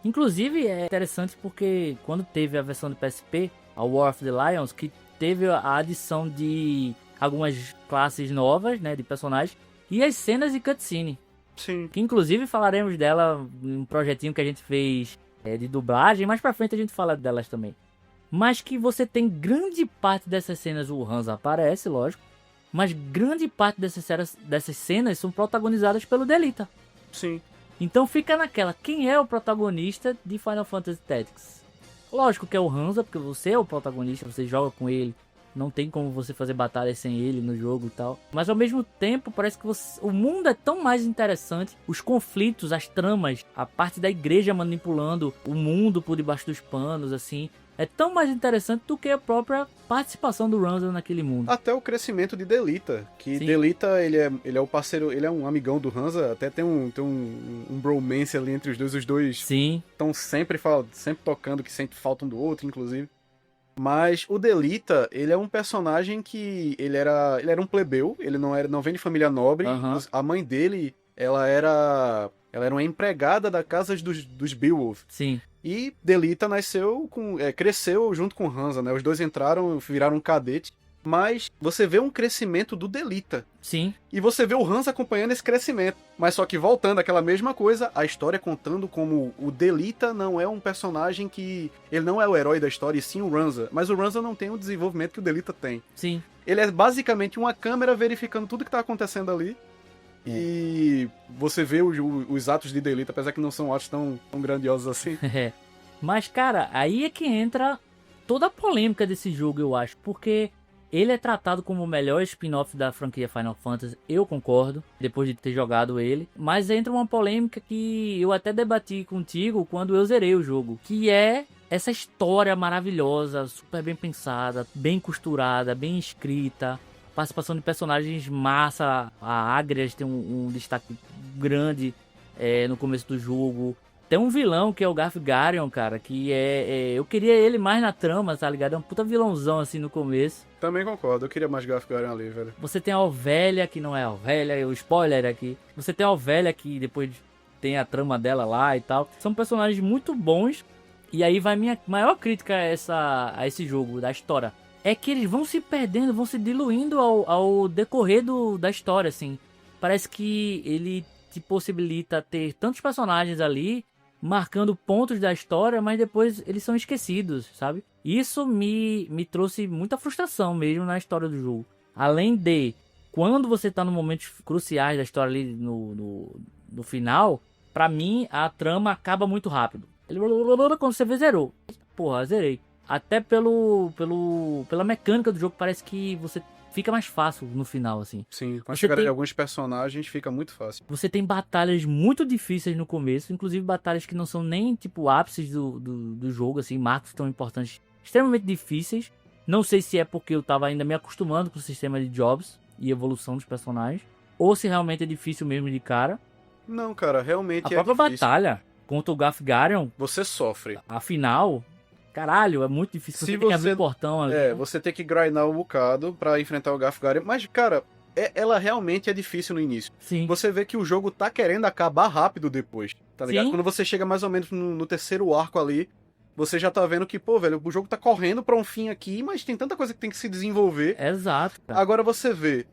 B: Inclusive é interessante porque quando teve a versão do PSP, a War of the Lions, que teve a adição de algumas classes novas, né, de personagens, e as cenas de cutscene.
C: Sim.
B: Que inclusive falaremos dela em um projetinho que a gente fez de dublagem, mais pra frente a gente fala delas também. Mas que você tem grande parte dessas cenas, o Hansa aparece, lógico, mas grande parte dessas cenas são protagonizadas pelo Delita.
C: Sim.
B: Então fica naquela, quem é o protagonista de Final Fantasy Tactics? Lógico que é o Hansa, porque você é o protagonista, você joga com ele, não tem como você fazer batalhas sem ele no jogo e tal. Mas ao mesmo tempo, parece que o mundo é tão mais interessante, os conflitos, as tramas, a parte da igreja manipulando o mundo por debaixo dos panos, assim... É tão mais interessante do que a própria participação do Ranza naquele mundo.
C: Até o crescimento de Delita. Que
B: Sim.
C: Delita, ele é o parceiro, ele é um amigão do Hansa. Até tem um bromance ali entre os dois. Os dois
B: Sim.
C: estão sempre tocando, que sempre faltam um do outro, inclusive. Mas o Delita, ele é um personagem que... Ele era um plebeu, ele não vem de família nobre.
B: Uhum.
C: A mãe dele, ela era uma empregada da casa dos Beowulf.
B: Sim.
C: E Delita cresceu junto com Hansa, né? Os dois viraram um cadete. Mas você vê um crescimento do Delita.
B: Sim.
C: E você vê o Hansa acompanhando esse crescimento. Mas só que voltando àquela mesma coisa, a história contando como o Delita não é um personagem que... Ele não é o herói da história, e sim o Hansa. Mas o Hansa não tem o desenvolvimento que o Delita tem.
B: Sim.
C: Ele é basicamente uma câmera verificando tudo que tá acontecendo ali. E você vê os atos de Delita, apesar que não são atos tão grandiosos assim.
B: Mas, cara, aí é que entra toda a polêmica desse jogo, eu acho. Porque ele é tratado como o melhor spin-off da franquia Final Fantasy, eu concordo, depois de ter jogado ele. Mas entra uma polêmica que eu até debati contigo quando eu zerei o jogo. Que é essa história maravilhosa, super bem pensada, bem costurada, bem escrita. Participação de personagens massa, a Agrias tem um destaque grande no começo do jogo. Tem um vilão que é o Garfgarion, cara, que eu queria ele mais na trama, tá ligado? É um puta vilãozão assim no começo.
C: Também concordo, eu queria mais Garfgarion ali, velho.
B: Você tem a Ovelha, que não é a Ovelha, o spoiler aqui. Você tem a Ovelha, que depois tem a trama dela lá e tal. São personagens muito bons. E aí vai minha maior crítica a esse jogo, da história. É que eles vão se perdendo, vão se diluindo ao decorrer da história, assim. Parece que ele te possibilita ter tantos personagens ali, marcando pontos da história, mas depois eles são esquecidos, sabe? Isso me trouxe muita frustração mesmo na história do jogo. Além de, quando você tá nos momentos cruciais da história ali no final, pra mim a trama acaba muito rápido. Quando você vê, zerou. Porra, zerei. Até pela mecânica do jogo, parece que você fica mais fácil no final, assim.
C: Sim, com a chegada de alguns personagens fica muito fácil.
B: Você tem batalhas muito difíceis no começo, inclusive batalhas que não são nem, tipo, ápices do jogo, assim, marcos tão importantes, extremamente difíceis. Não sei se é porque eu tava ainda me acostumando com o sistema de jobs e evolução dos personagens, ou se realmente é difícil mesmo de cara.
C: Não, cara, realmente
B: a própria
C: difícil.
B: Batalha contra o Garfgarion,
C: você sofre.
B: Afinal... Caralho, é muito difícil. Você tem que abrir o portão ali.
C: Você tem que grindar um bocado pra enfrentar o Garfgarion. Mas, cara, ela realmente é difícil no início.
B: Sim.
C: Você vê que o jogo tá querendo acabar rápido depois, tá ligado?
B: Sim.
C: Quando você chega mais ou menos no terceiro arco ali, você já tá vendo que, pô, velho, o jogo tá correndo pra um fim aqui, mas tem tanta coisa que tem que se desenvolver.
B: Exato, cara.
C: Agora você vê,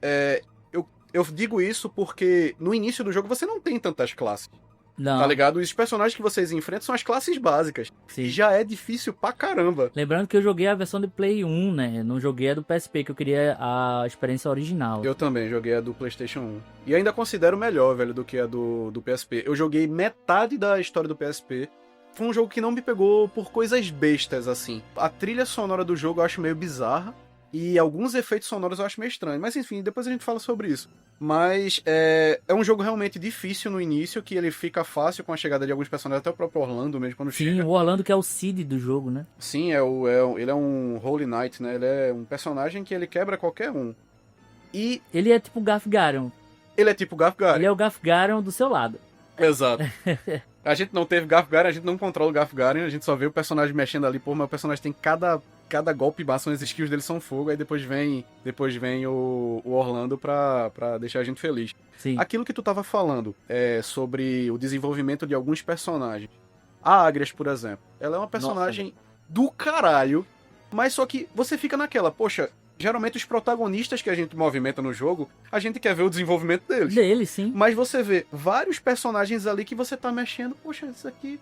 C: eu digo isso porque no início do jogo você não tem tantas classes.
B: Não,
C: tá ligado? Os personagens que vocês enfrentam são as classes básicas.
B: sim.
C: E já é difícil pra caramba.
B: Lembrando que eu joguei a versão de Play 1, né? Não joguei a do PSP, que eu queria a experiência original.
C: Eu também joguei a do PlayStation 1. E ainda considero melhor, velho, do que a do PSP. Eu joguei metade da história do PSP. Foi um jogo que não me pegou por coisas bestas, assim. A trilha sonora do jogo eu acho meio bizarra. E alguns efeitos sonoros eu acho meio estranho. Mas enfim, depois a gente fala sobre isso. Mas é um jogo realmente difícil no início, que ele fica fácil com a chegada de alguns personagens, até o próprio Orlando mesmo, quando
B: Sim,
C: chega.
B: o Orlando que é o Cid do jogo, né?
C: Sim, ele é um Holy Knight, né? Ele é um personagem que ele quebra qualquer um. E
B: Ele é tipo o Garth Garion.
C: ele é tipo Garth Garion.
B: Ele é o Garth Garion do seu lado.
C: Exato. A gente não teve Garth Garion, a gente não controla o Garth Garion, a gente só vê o personagem mexendo ali, pô, mas o personagem tem cada golpe massa, as skills dele são fogo, aí depois vem o Orlando pra deixar a gente feliz.
B: Sim.
C: Aquilo que tu tava falando sobre o desenvolvimento de alguns personagens. A Agrias, por exemplo, ela é uma personagem do caralho, mas só que você fica naquela, poxa, geralmente os protagonistas que a gente movimenta no jogo, a gente quer ver o desenvolvimento deles.
B: Dele, sim.
C: Mas você vê vários personagens ali que você tá mexendo, poxa, isso aqui,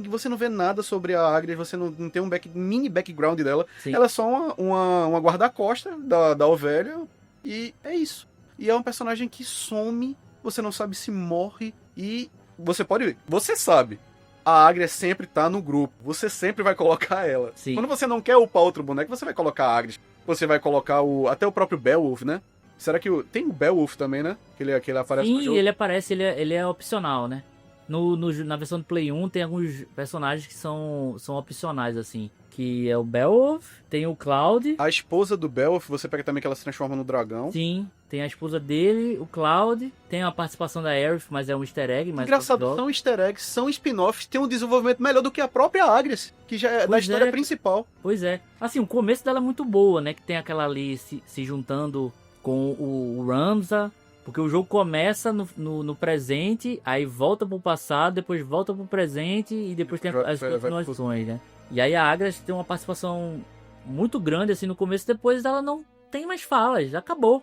C: você não vê nada sobre a Agrias, você não tem um mini background dela.
B: Sim.
C: Ela é só uma guarda-costa da ovelha, e é isso. E é um personagem que some, você não sabe se morre, e você pode ver, você sabe, a Agrias sempre tá no grupo, você sempre vai colocar ela.
B: Sim.
C: Quando você não quer upar outro boneco, você vai colocar a Agrias, você vai colocar até o próprio Beowulf, né? Será que tem o Beowulf também, né? Que ele aparece no
B: Sim,
C: jogo.
B: ele aparece, ele é opcional, né? Na versão do Play 1 tem alguns personagens que são opcionais, assim. Que é o Beowulf, tem o Cloud.
C: A esposa do Beowulf, você pega também que ela se transforma no dragão.
B: Sim, tem a esposa dele, o Cloud. Tem a participação da Aerith, mas é um easter egg. Mas
C: Engraçado, são easter eggs, são spin-offs, tem um desenvolvimento melhor do que a própria Agrias, que já é da
B: Pois
C: história
B: é.
C: principal.
B: Pois é. Assim, o começo dela é muito boa, né? Que tem aquela ali se juntando com o Ramza. Porque o jogo começa no presente, aí volta pro passado, depois volta pro presente e depois tem as continuações, né? E aí a Agrias tem uma participação muito grande assim no começo, depois ela não tem mais falas, acabou.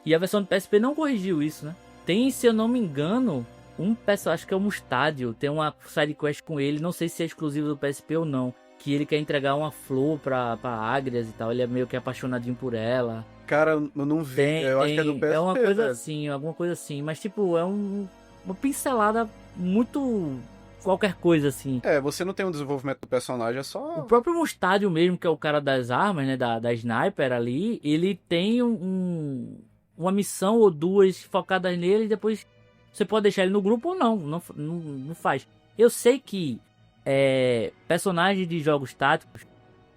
B: E a versão do PSP não corrigiu isso, né? Tem, se eu não me engano, acho que é o Mustádio, tem uma side quest com ele, não sei se é exclusivo do PSP ou não, que ele quer entregar uma flor pra Agrias e tal, ele é meio que apaixonadinho por ela.
C: Cara, eu não vi, eu acho que é do PSP.
B: É uma coisa
C: velho.
B: assim, alguma coisa assim, mas tipo, é uma pincelada muito qualquer coisa assim.
C: Você não tem um desenvolvimento do personagem, é
B: O
C: só...
B: próprio Mustádio mesmo, que é o cara das armas, né, da sniper ali, ele tem uma missão ou duas focadas nele e depois você pode deixar ele no grupo ou não faz. Eu sei que personagens de jogos táticos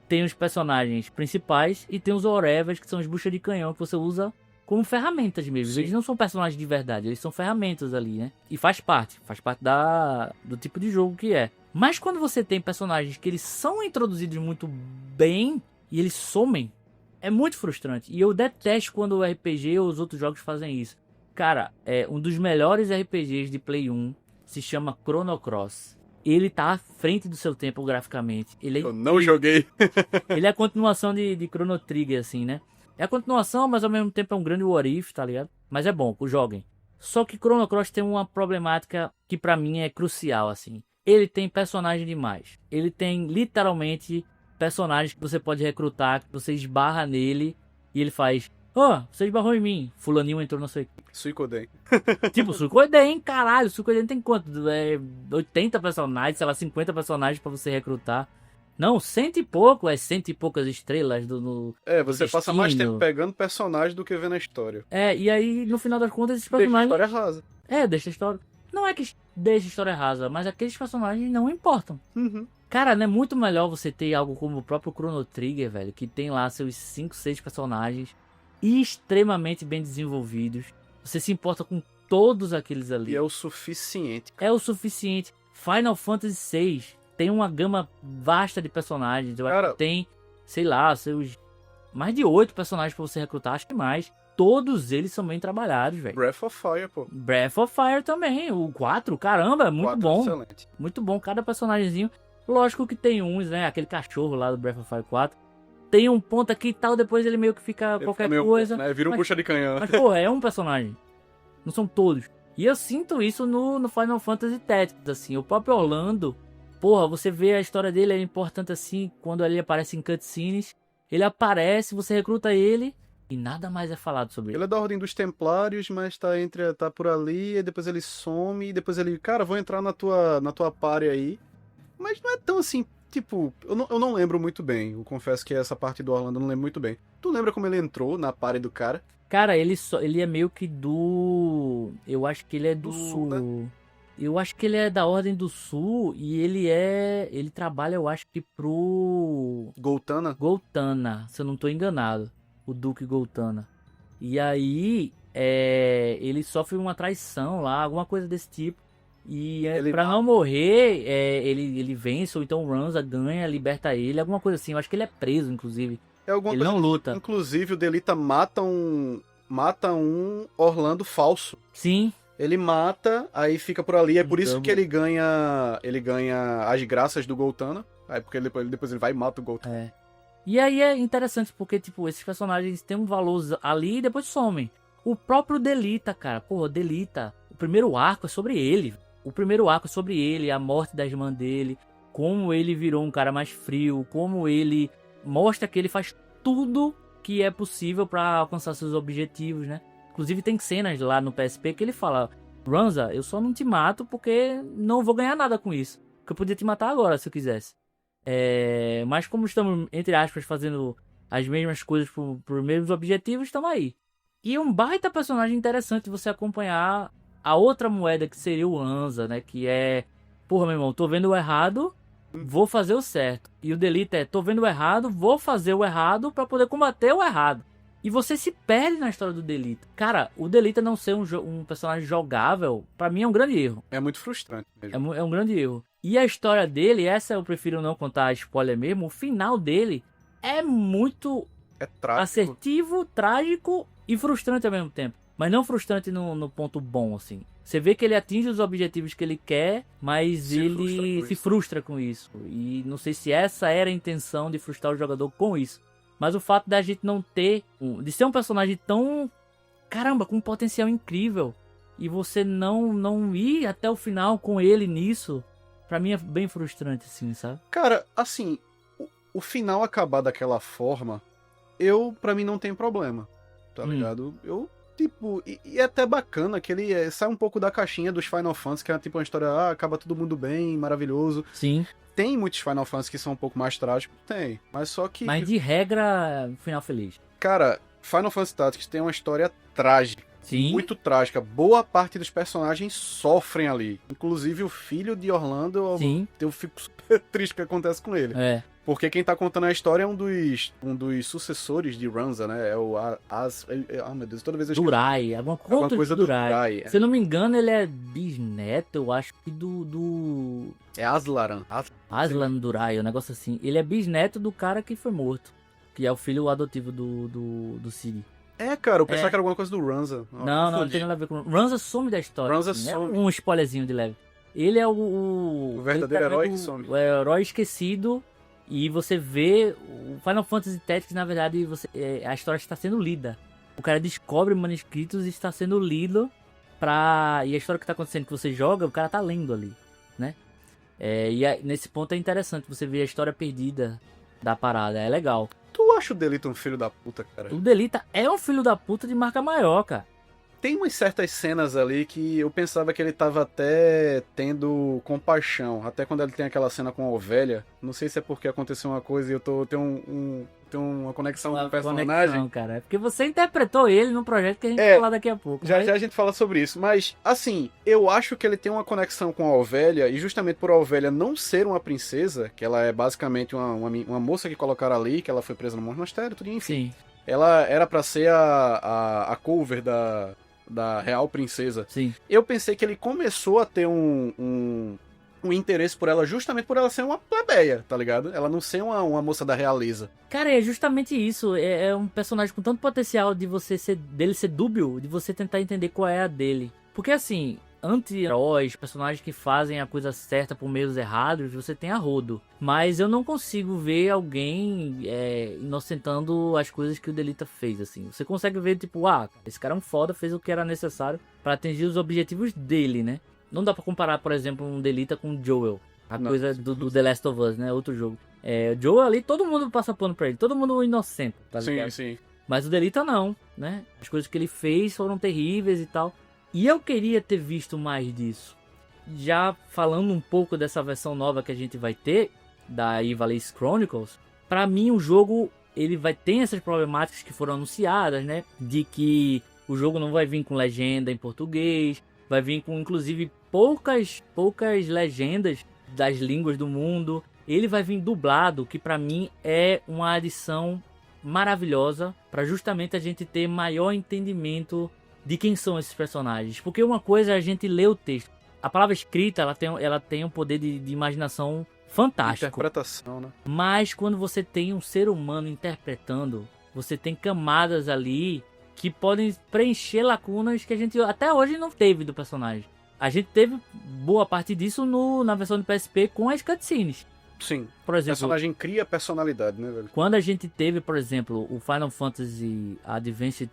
B: tem os personagens principais e tem os Orevas, que são os buchas de canhão que você usa como ferramentas mesmo.
C: Sim.
B: Eles não são personagens de verdade, eles são ferramentas ali, né? E faz parte do tipo de jogo que é. Mas quando você tem personagens que eles são introduzidos muito bem e eles somem, é muito frustrante. E eu detesto quando o RPG ou os outros jogos fazem isso. Cara, um dos melhores RPGs de Play 1 se chama Chrono Cross. Ele tá à frente do seu tempo graficamente.
C: Eu não joguei.
B: Ele é a continuação de Chrono Trigger, assim, né? É a continuação, mas ao mesmo tempo é um grande what if, tá ligado? Mas é bom, joguem. Só que Chrono Cross tem uma problemática que pra mim é crucial, assim. Ele tem personagem demais. Ele tem, literalmente, personagens que você pode recrutar, que você esbarra nele e ele faz... você esbarrou em mim. Fulaninho entrou na sua equipe.
C: Suicoden.
B: Tipo, Suicoden, caralho. Suicoden tem quanto? 80 personagens, sei lá, 50 personagens pra você recrutar. Não, 100 e pouco, 100 e poucas estrelas
C: Você passa
B: destino.
C: mais tempo pegando personagem do que vendo a história.
B: E aí, no final das contas, esses
C: Deixa a
B: personagens...
C: história rasa.
B: Deixa a história... Não é que deixa a história rasa, mas aqueles personagens não importam.
C: Uhum.
B: Cara, não é muito melhor você ter algo como o próprio Chrono Trigger, velho, que tem lá seus 5, 6 personagens extremamente bem desenvolvidos. Você se importa com todos aqueles ali.
C: E é o suficiente.
B: É o suficiente. Final Fantasy VI tem uma gama vasta de personagens. Eu acho que tem, sei lá, seus mais de 8 personagens pra você recrutar, acho que mais. Todos eles são bem trabalhados, velho.
C: Breath of Fire, pô.
B: Breath of Fire também, o 4, caramba, é muito
C: 4
B: bom.
C: excelente.
B: Muito bom, cada personagemzinho. Lógico que tem uns, né, aquele cachorro lá do Breath of Fire 4. Tem um ponto aqui e tal, depois ele meio que fica qualquer coisa.
C: Né? Vira um bucha de canhão.
B: Mas, pô, é um personagem. Não são todos. E eu sinto isso no Final Fantasy Tactics, assim, o próprio Orlando, porra, você vê a história dele, é importante assim, quando ele aparece em cutscenes, ele aparece, você recruta ele e nada mais é falado sobre ele.
C: Ele é da Ordem dos Templários, mas tá por ali, e depois ele some, e depois ele, cara, vou entrar na tua party aí. Mas não é tão assim, tipo, eu não lembro muito bem, eu confesso que essa parte do Orlando eu não lembro muito bem. Tu lembra como ele entrou na party do cara?
B: Cara, ele é meio que do... Eu acho que ele é do Sul.
C: Né?
B: Eu acho que ele é da Ordem do Sul e ele trabalha, eu acho que pro
C: Goltana?
B: Goltana, se eu não tô enganado. O Duque Goltana. E aí, ele sofre uma traição lá, alguma coisa desse tipo. E pra não morrer, ele vence, ou então o Ranza ganha, liberta ele, alguma coisa assim. Eu acho que ele é preso, inclusive. Ele não luta.
C: Inclusive, o Delita mata um Orlando falso.
B: Sim.
C: Ele mata, aí fica por ali. É por isso que ele ganha as graças do Goltana. Aí porque depois ele vai e mata o Goltana.
B: É. E aí é interessante porque, tipo, esses personagens têm um valor ali e depois somem. O próprio Delita, cara. Porra, Delita. O primeiro arco é sobre ele. O primeiro arco é sobre ele, a morte da irmã dele. Como ele virou um cara mais frio. Como ele mostra que ele faz tudo que é possível pra alcançar seus objetivos, né? Inclusive tem cenas lá no PSP que ele fala: Ranza, eu só não te mato porque não vou ganhar nada com isso. Porque eu podia te matar agora se eu quisesse. Mas como estamos, entre aspas, fazendo as mesmas coisas por mesmos objetivos, estamos aí. E um baita personagem interessante você acompanhar a outra moeda que seria o Ranza, né? Que é, porra, meu irmão, tô vendo o errado, vou fazer o certo. E o Delita é, tô vendo o errado, vou fazer o errado pra poder combater o errado. E você se perde na história do Delita. Cara, o Delita não ser um personagem jogável, pra mim é um grande erro.
C: É muito frustrante mesmo.
B: É um grande erro. E a história dele, essa eu prefiro não contar spoiler mesmo, o final dele é muito
C: trágico.
B: Assertivo, trágico e frustrante ao mesmo tempo. Mas não frustrante no ponto bom, assim. Você vê que ele atinge os objetivos que ele quer, mas ele se frustra com isso. E não sei se essa era a intenção de frustrar o jogador com isso. Mas o fato da gente não ter... de ser um personagem tão... caramba, com um potencial incrível. E você não ir até o final com ele nisso... pra mim é bem frustrante, assim, sabe?
C: Cara, assim... O final acabar daquela forma... pra mim não tem problema. Tá ligado? Tipo... E é até bacana que ele sai um pouco da caixinha dos Final Fantasy, que é tipo uma história... acaba todo mundo bem, maravilhoso.
B: Sim.
C: Tem muitos Final Fantasy que são um pouco mais trágicos? Tem. Mas só que...
B: Mas de regra, final feliz.
C: Cara, Final Fantasy Tactics tem uma história trágica.
B: Sim.
C: Muito trágica. Boa parte dos personagens sofrem ali. Inclusive o filho de Orlando.
B: Sim.
C: Eu fico super triste o que acontece com ele. Porque quem tá contando a história é um dos sucessores de Ranza, né? É o meu Deus, toda vez eu esqueço.
B: Durai, alguma coisa do Durai.
C: É.
B: Se eu não me engano, ele é bisneto, eu acho que do...
C: É Aslaran.
B: Aslan Durai, um negócio assim. Ele é bisneto do cara que foi morto. Que é o filho adotivo do Cid.
C: Cara, eu pensava que era alguma coisa do Ranza.
B: Não tem nada a ver com... Ranza some da história.
C: Ranza
B: assim,
C: some.
B: É um spoilerzinho de leve. Ele é o
C: verdadeiro herói que some.
B: O herói esquecido. E você vê o Final Fantasy Tactics, na verdade, a história está sendo lida. O cara descobre manuscritos e está sendo lido e a história que está acontecendo que você joga, o cara tá lendo ali, né? Nesse ponto é interessante você ver a história perdida da parada, é legal.
C: Tu acha o Delita um filho da puta, cara?
B: O Delita é um filho da puta de marca maior, cara.
C: Tem umas certas cenas ali que eu pensava que ele tava até tendo compaixão. Até quando ele tem aquela cena com a ovelha. Não sei se é porque aconteceu uma coisa e eu tenho uma conexão com o personagem.
B: Cara. É porque você interpretou ele num projeto que a gente vai falar daqui a pouco.
C: Já a gente fala sobre isso. Mas, assim, eu acho que ele tem uma conexão com a ovelha. E justamente por a ovelha não ser uma princesa, que ela é basicamente uma moça que colocaram ali, que ela foi presa no monastério, tudo, enfim.
B: Sim.
C: Ela era pra ser a cover da real princesa.
B: Sim.
C: Eu pensei que ele começou a ter um interesse por ela justamente por ela ser uma plebeia, tá ligado? Ela não ser uma moça da realeza.
B: Cara, é justamente isso. É um personagem com tanto potencial dele ser dúbio, de você tentar entender qual é a dele. Porque assim, anti-heróis, personagens que fazem a coisa certa por meios errados, você tem a rodo. Mas eu não consigo ver alguém inocentando as coisas que o Delita fez, assim. Você consegue ver, tipo, esse cara é um foda, fez o que era necessário pra atingir os objetivos dele, né? Não dá pra comparar, por exemplo, um Delita com o Joel. Coisa do The Last of Us, né? Outro jogo. O Joel ali, todo mundo passa pano pra ele. Todo mundo inocente, tá ligado?
C: Sim.
B: Mas o Delita não, né? As coisas que ele fez foram terríveis e tal. E eu queria ter visto mais disso. Já falando um pouco dessa versão nova que a gente vai ter, da Ivalice Chronicles, pra mim o jogo, ele vai ter essas problemáticas que foram anunciadas, né? De que o jogo não vai vir com legenda em português, vai vir com, inclusive, poucas legendas das línguas do mundo. Ele vai vir dublado, que pra mim é uma adição maravilhosa, pra justamente a gente ter maior entendimento de quem são esses personagens. Porque uma coisa é a gente ler o texto. A palavra escrita, ela tem um poder de imaginação fantástico.
C: Interpretação, né?
B: Mas quando você tem um ser humano interpretando, você tem camadas ali que podem preencher lacunas que a gente até hoje não teve do personagem. A gente teve boa parte disso na versão do PSP com as cutscenes.
C: Sim.
B: Por
C: O
B: exemplo,
C: personagem cria personalidade, né, velho?
B: quando a gente teve, por exemplo, o Final Fantasy Advanced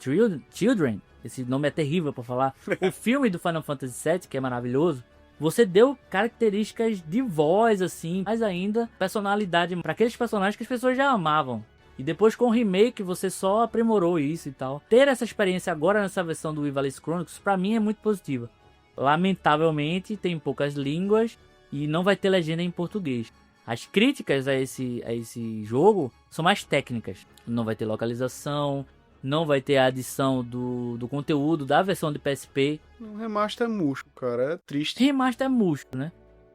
B: Children, esse nome é terrível pra falar, o filme do Final Fantasy VII, que é maravilhoso, você deu características de voz, assim, mas ainda personalidade para aqueles personagens que as pessoas já amavam. E depois com o remake você só aprimorou isso e tal. Ter essa experiência agora nessa versão do Ivalice Chronicles, pra mim é muito positiva. Lamentavelmente tem poucas línguas e não vai ter legenda em português. As críticas a esse jogo são mais técnicas. Não vai ter localização, não vai ter a adição do conteúdo da versão de PSP.
C: O remaster é murcho, cara. É triste.
B: Remaster é murcho, né?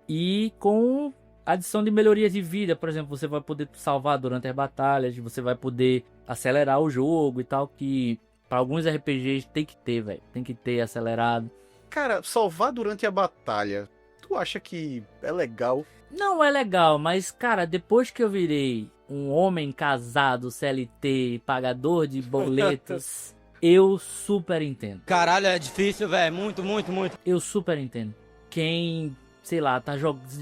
B: E com adição de melhorias de vida, por exemplo, você vai poder salvar durante as batalhas, você vai poder acelerar o jogo e tal, que para alguns RPGs tem que ter, velho. Tem que ter acelerado.
C: Cara, salvar durante a batalha, tu acha que é legal?
B: Não é legal, mas, cara, depois que eu virei um homem casado, CLT, pagador de boletos, eu super entendo.
F: Caralho, é difícil, velho. Muito.
B: Eu super entendo. Quem, sei lá,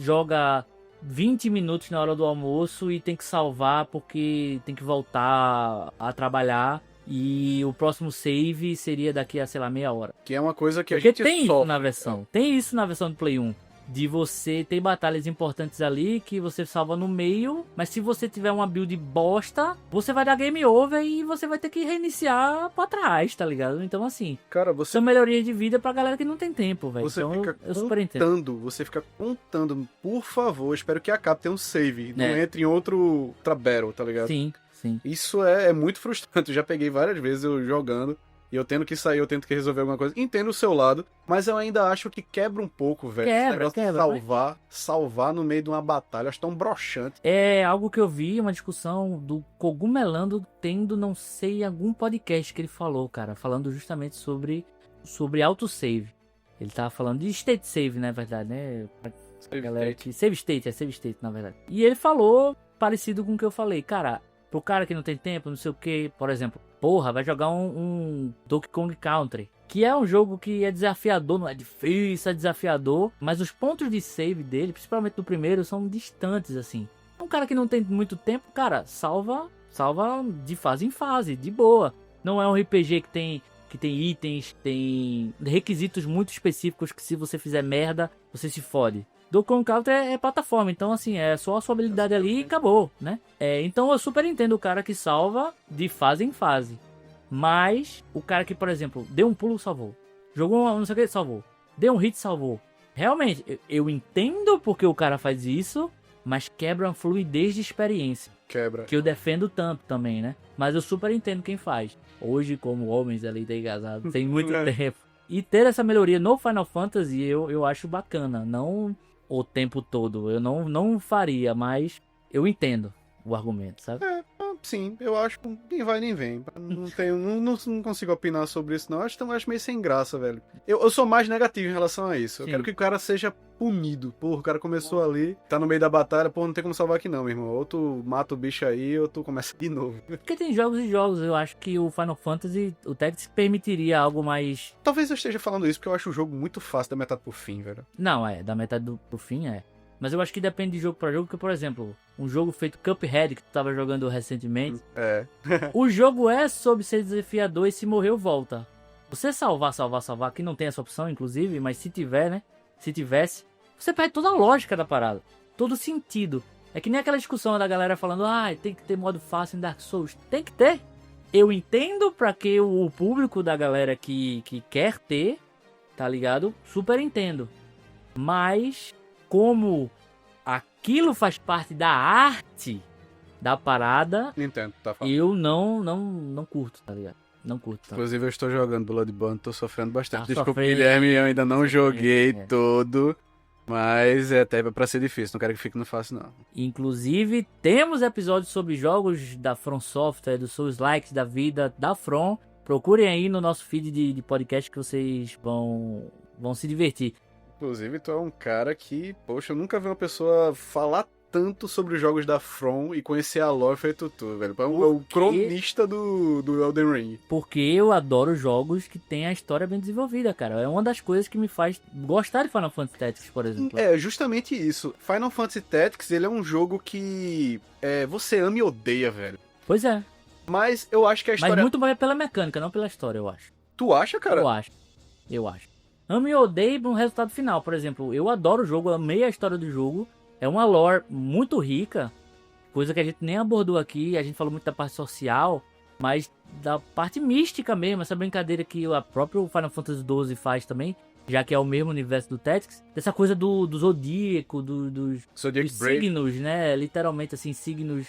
B: joga 20 minutos na hora do almoço e tem que salvar porque tem que voltar a trabalhar. E o próximo save seria daqui a, sei lá, meia hora.
C: Que é uma coisa que
B: Porque
C: a gente
B: tem isso
C: sofre.
B: na versão. Tem isso na versão do Play 1. De você ter batalhas importantes ali que você salva no meio. Mas se você tiver uma build bosta, você vai dar game over e você vai ter que reiniciar pra trás, tá ligado? Então, assim,
C: Cara, você
B: são melhorias de vida pra galera que não tem tempo, velho.
C: Você
B: Então,
C: fica
B: eu super entendo.
C: contando, você fica contando, por favor, espero que a Cap tenha um save, não entre em outra battle, tá ligado?
B: Sim.
C: Isso é muito frustrante, eu já peguei várias vezes eu jogando, e eu tendo que sair, eu tento que resolver alguma coisa. Entendo o seu lado, mas eu ainda acho que quebra um pouco, velho. Esse negócio de salvar no meio de uma batalha, acho tão broxante.
B: É algo que eu vi, uma discussão do Cogumelando, tendo, não sei, algum podcast que ele falou, cara, falando justamente sobre autosave. Ele tava falando de state save, na verdade, né? Save state, na verdade. E ele falou parecido com o que eu falei, cara. Pro cara que não tem tempo, não sei o que, por exemplo, vai jogar um Donkey Kong Country, que é um jogo que é desafiador, não é difícil, é desafiador, mas os pontos de save dele, principalmente do primeiro, são distantes, assim. Um cara que não tem muito tempo, cara, salva de fase em fase, de boa. Não é um RPG que tem itens, tem requisitos muito específicos que se você fizer merda, você se fode. Donkey Kong Country é plataforma, então assim, é só a sua habilidade ali e acabou, né? Então eu super entendo o cara que salva de fase em fase. Mas o cara que, por exemplo, deu um pulo, salvou. Jogou não sei o que, salvou. Deu um hit, salvou. Realmente, eu entendo porque o cara faz isso, mas quebra uma fluidez de experiência.
C: Quebra.
B: Que eu defendo tanto também, né? Mas eu super entendo quem faz. Hoje, como homens ali tem casado, tem muito tempo. E ter essa melhoria no Final Fantasy eu acho bacana. Não o tempo todo. Eu não faria, mas eu entendo o argumento, sabe?
C: Sim, eu acho que nem vai nem vem. Não consigo opinar sobre isso, não. Acho meio sem graça, velho. Eu sou mais negativo em relação a isso. Eu quero que o cara seja punido. Porra, o cara começou ali, tá no meio da batalha, pô, não tem como salvar aqui não, meu irmão. Ou tu mata o bicho aí, ou tu começa de novo.
B: Porque tem jogos e jogos. Eu acho que o Final Fantasy, o Tactics permitiria algo mais...
C: Talvez eu esteja falando isso porque eu acho o jogo muito fácil da metade pro fim, velho.
B: Não, da metade pro fim, Mas eu acho que depende de jogo pra jogo, porque, por exemplo, um jogo feito Cuphead, que tu tava jogando recentemente, o jogo é sobre ser desafiador e se morreu, volta. Você salvar, que não tem essa opção, inclusive, mas se tiver, né? Se tivesse, você perde toda a lógica da parada. Todo o sentido. É que nem aquela discussão da galera falando, tem que ter modo fácil em Dark Souls. Tem que ter. Eu entendo pra que o público da galera que quer ter, tá ligado? Super entendo. Mas, como aquilo faz parte da arte da parada,
C: Entendo, tá falando.
B: eu não curto, tá ligado? Não curto. Tá?
C: Inclusive eu estou jogando Bloodborne, tô sofrendo bastante.
B: Tá
C: Desculpa,
B: sofrendo.
C: Guilherme, eu ainda não joguei
B: É.
C: todo. Mas é até pra ser difícil, não quero que fique no fácil, não.
B: Inclusive, temos episódios sobre jogos da From Software, dos Souls Likes da vida da From. Procurem aí no nosso feed de podcast que vocês vão se divertir.
C: Inclusive, tu é um cara que, poxa, eu nunca vi uma pessoa falar tanto sobre os jogos da From e conhecer a lore feito tu, velho. É o cronista do Elden Ring.
B: Porque eu adoro jogos que tem a história bem desenvolvida, cara. É uma das coisas que me faz gostar de Final Fantasy Tactics, por exemplo.
C: É, justamente isso. Final Fantasy Tactics, ele é um jogo que você ama e odeia, velho.
B: Pois é.
C: Mas eu acho que a história...
B: Mas muito mais pela mecânica, não pela história, eu acho.
C: Tu acha, cara?
B: Eu acho. Amo e odeio no resultado final. Por exemplo, eu adoro o jogo, amei a história do jogo. É uma lore muito rica, coisa que a gente nem abordou aqui. A gente falou muito da parte social, mas da parte mística mesmo, essa brincadeira que o próprio Final Fantasy XII faz também, já que é o mesmo universo do Tactics, dessa coisa do zodíaco, dos signos, né? Literalmente assim, signos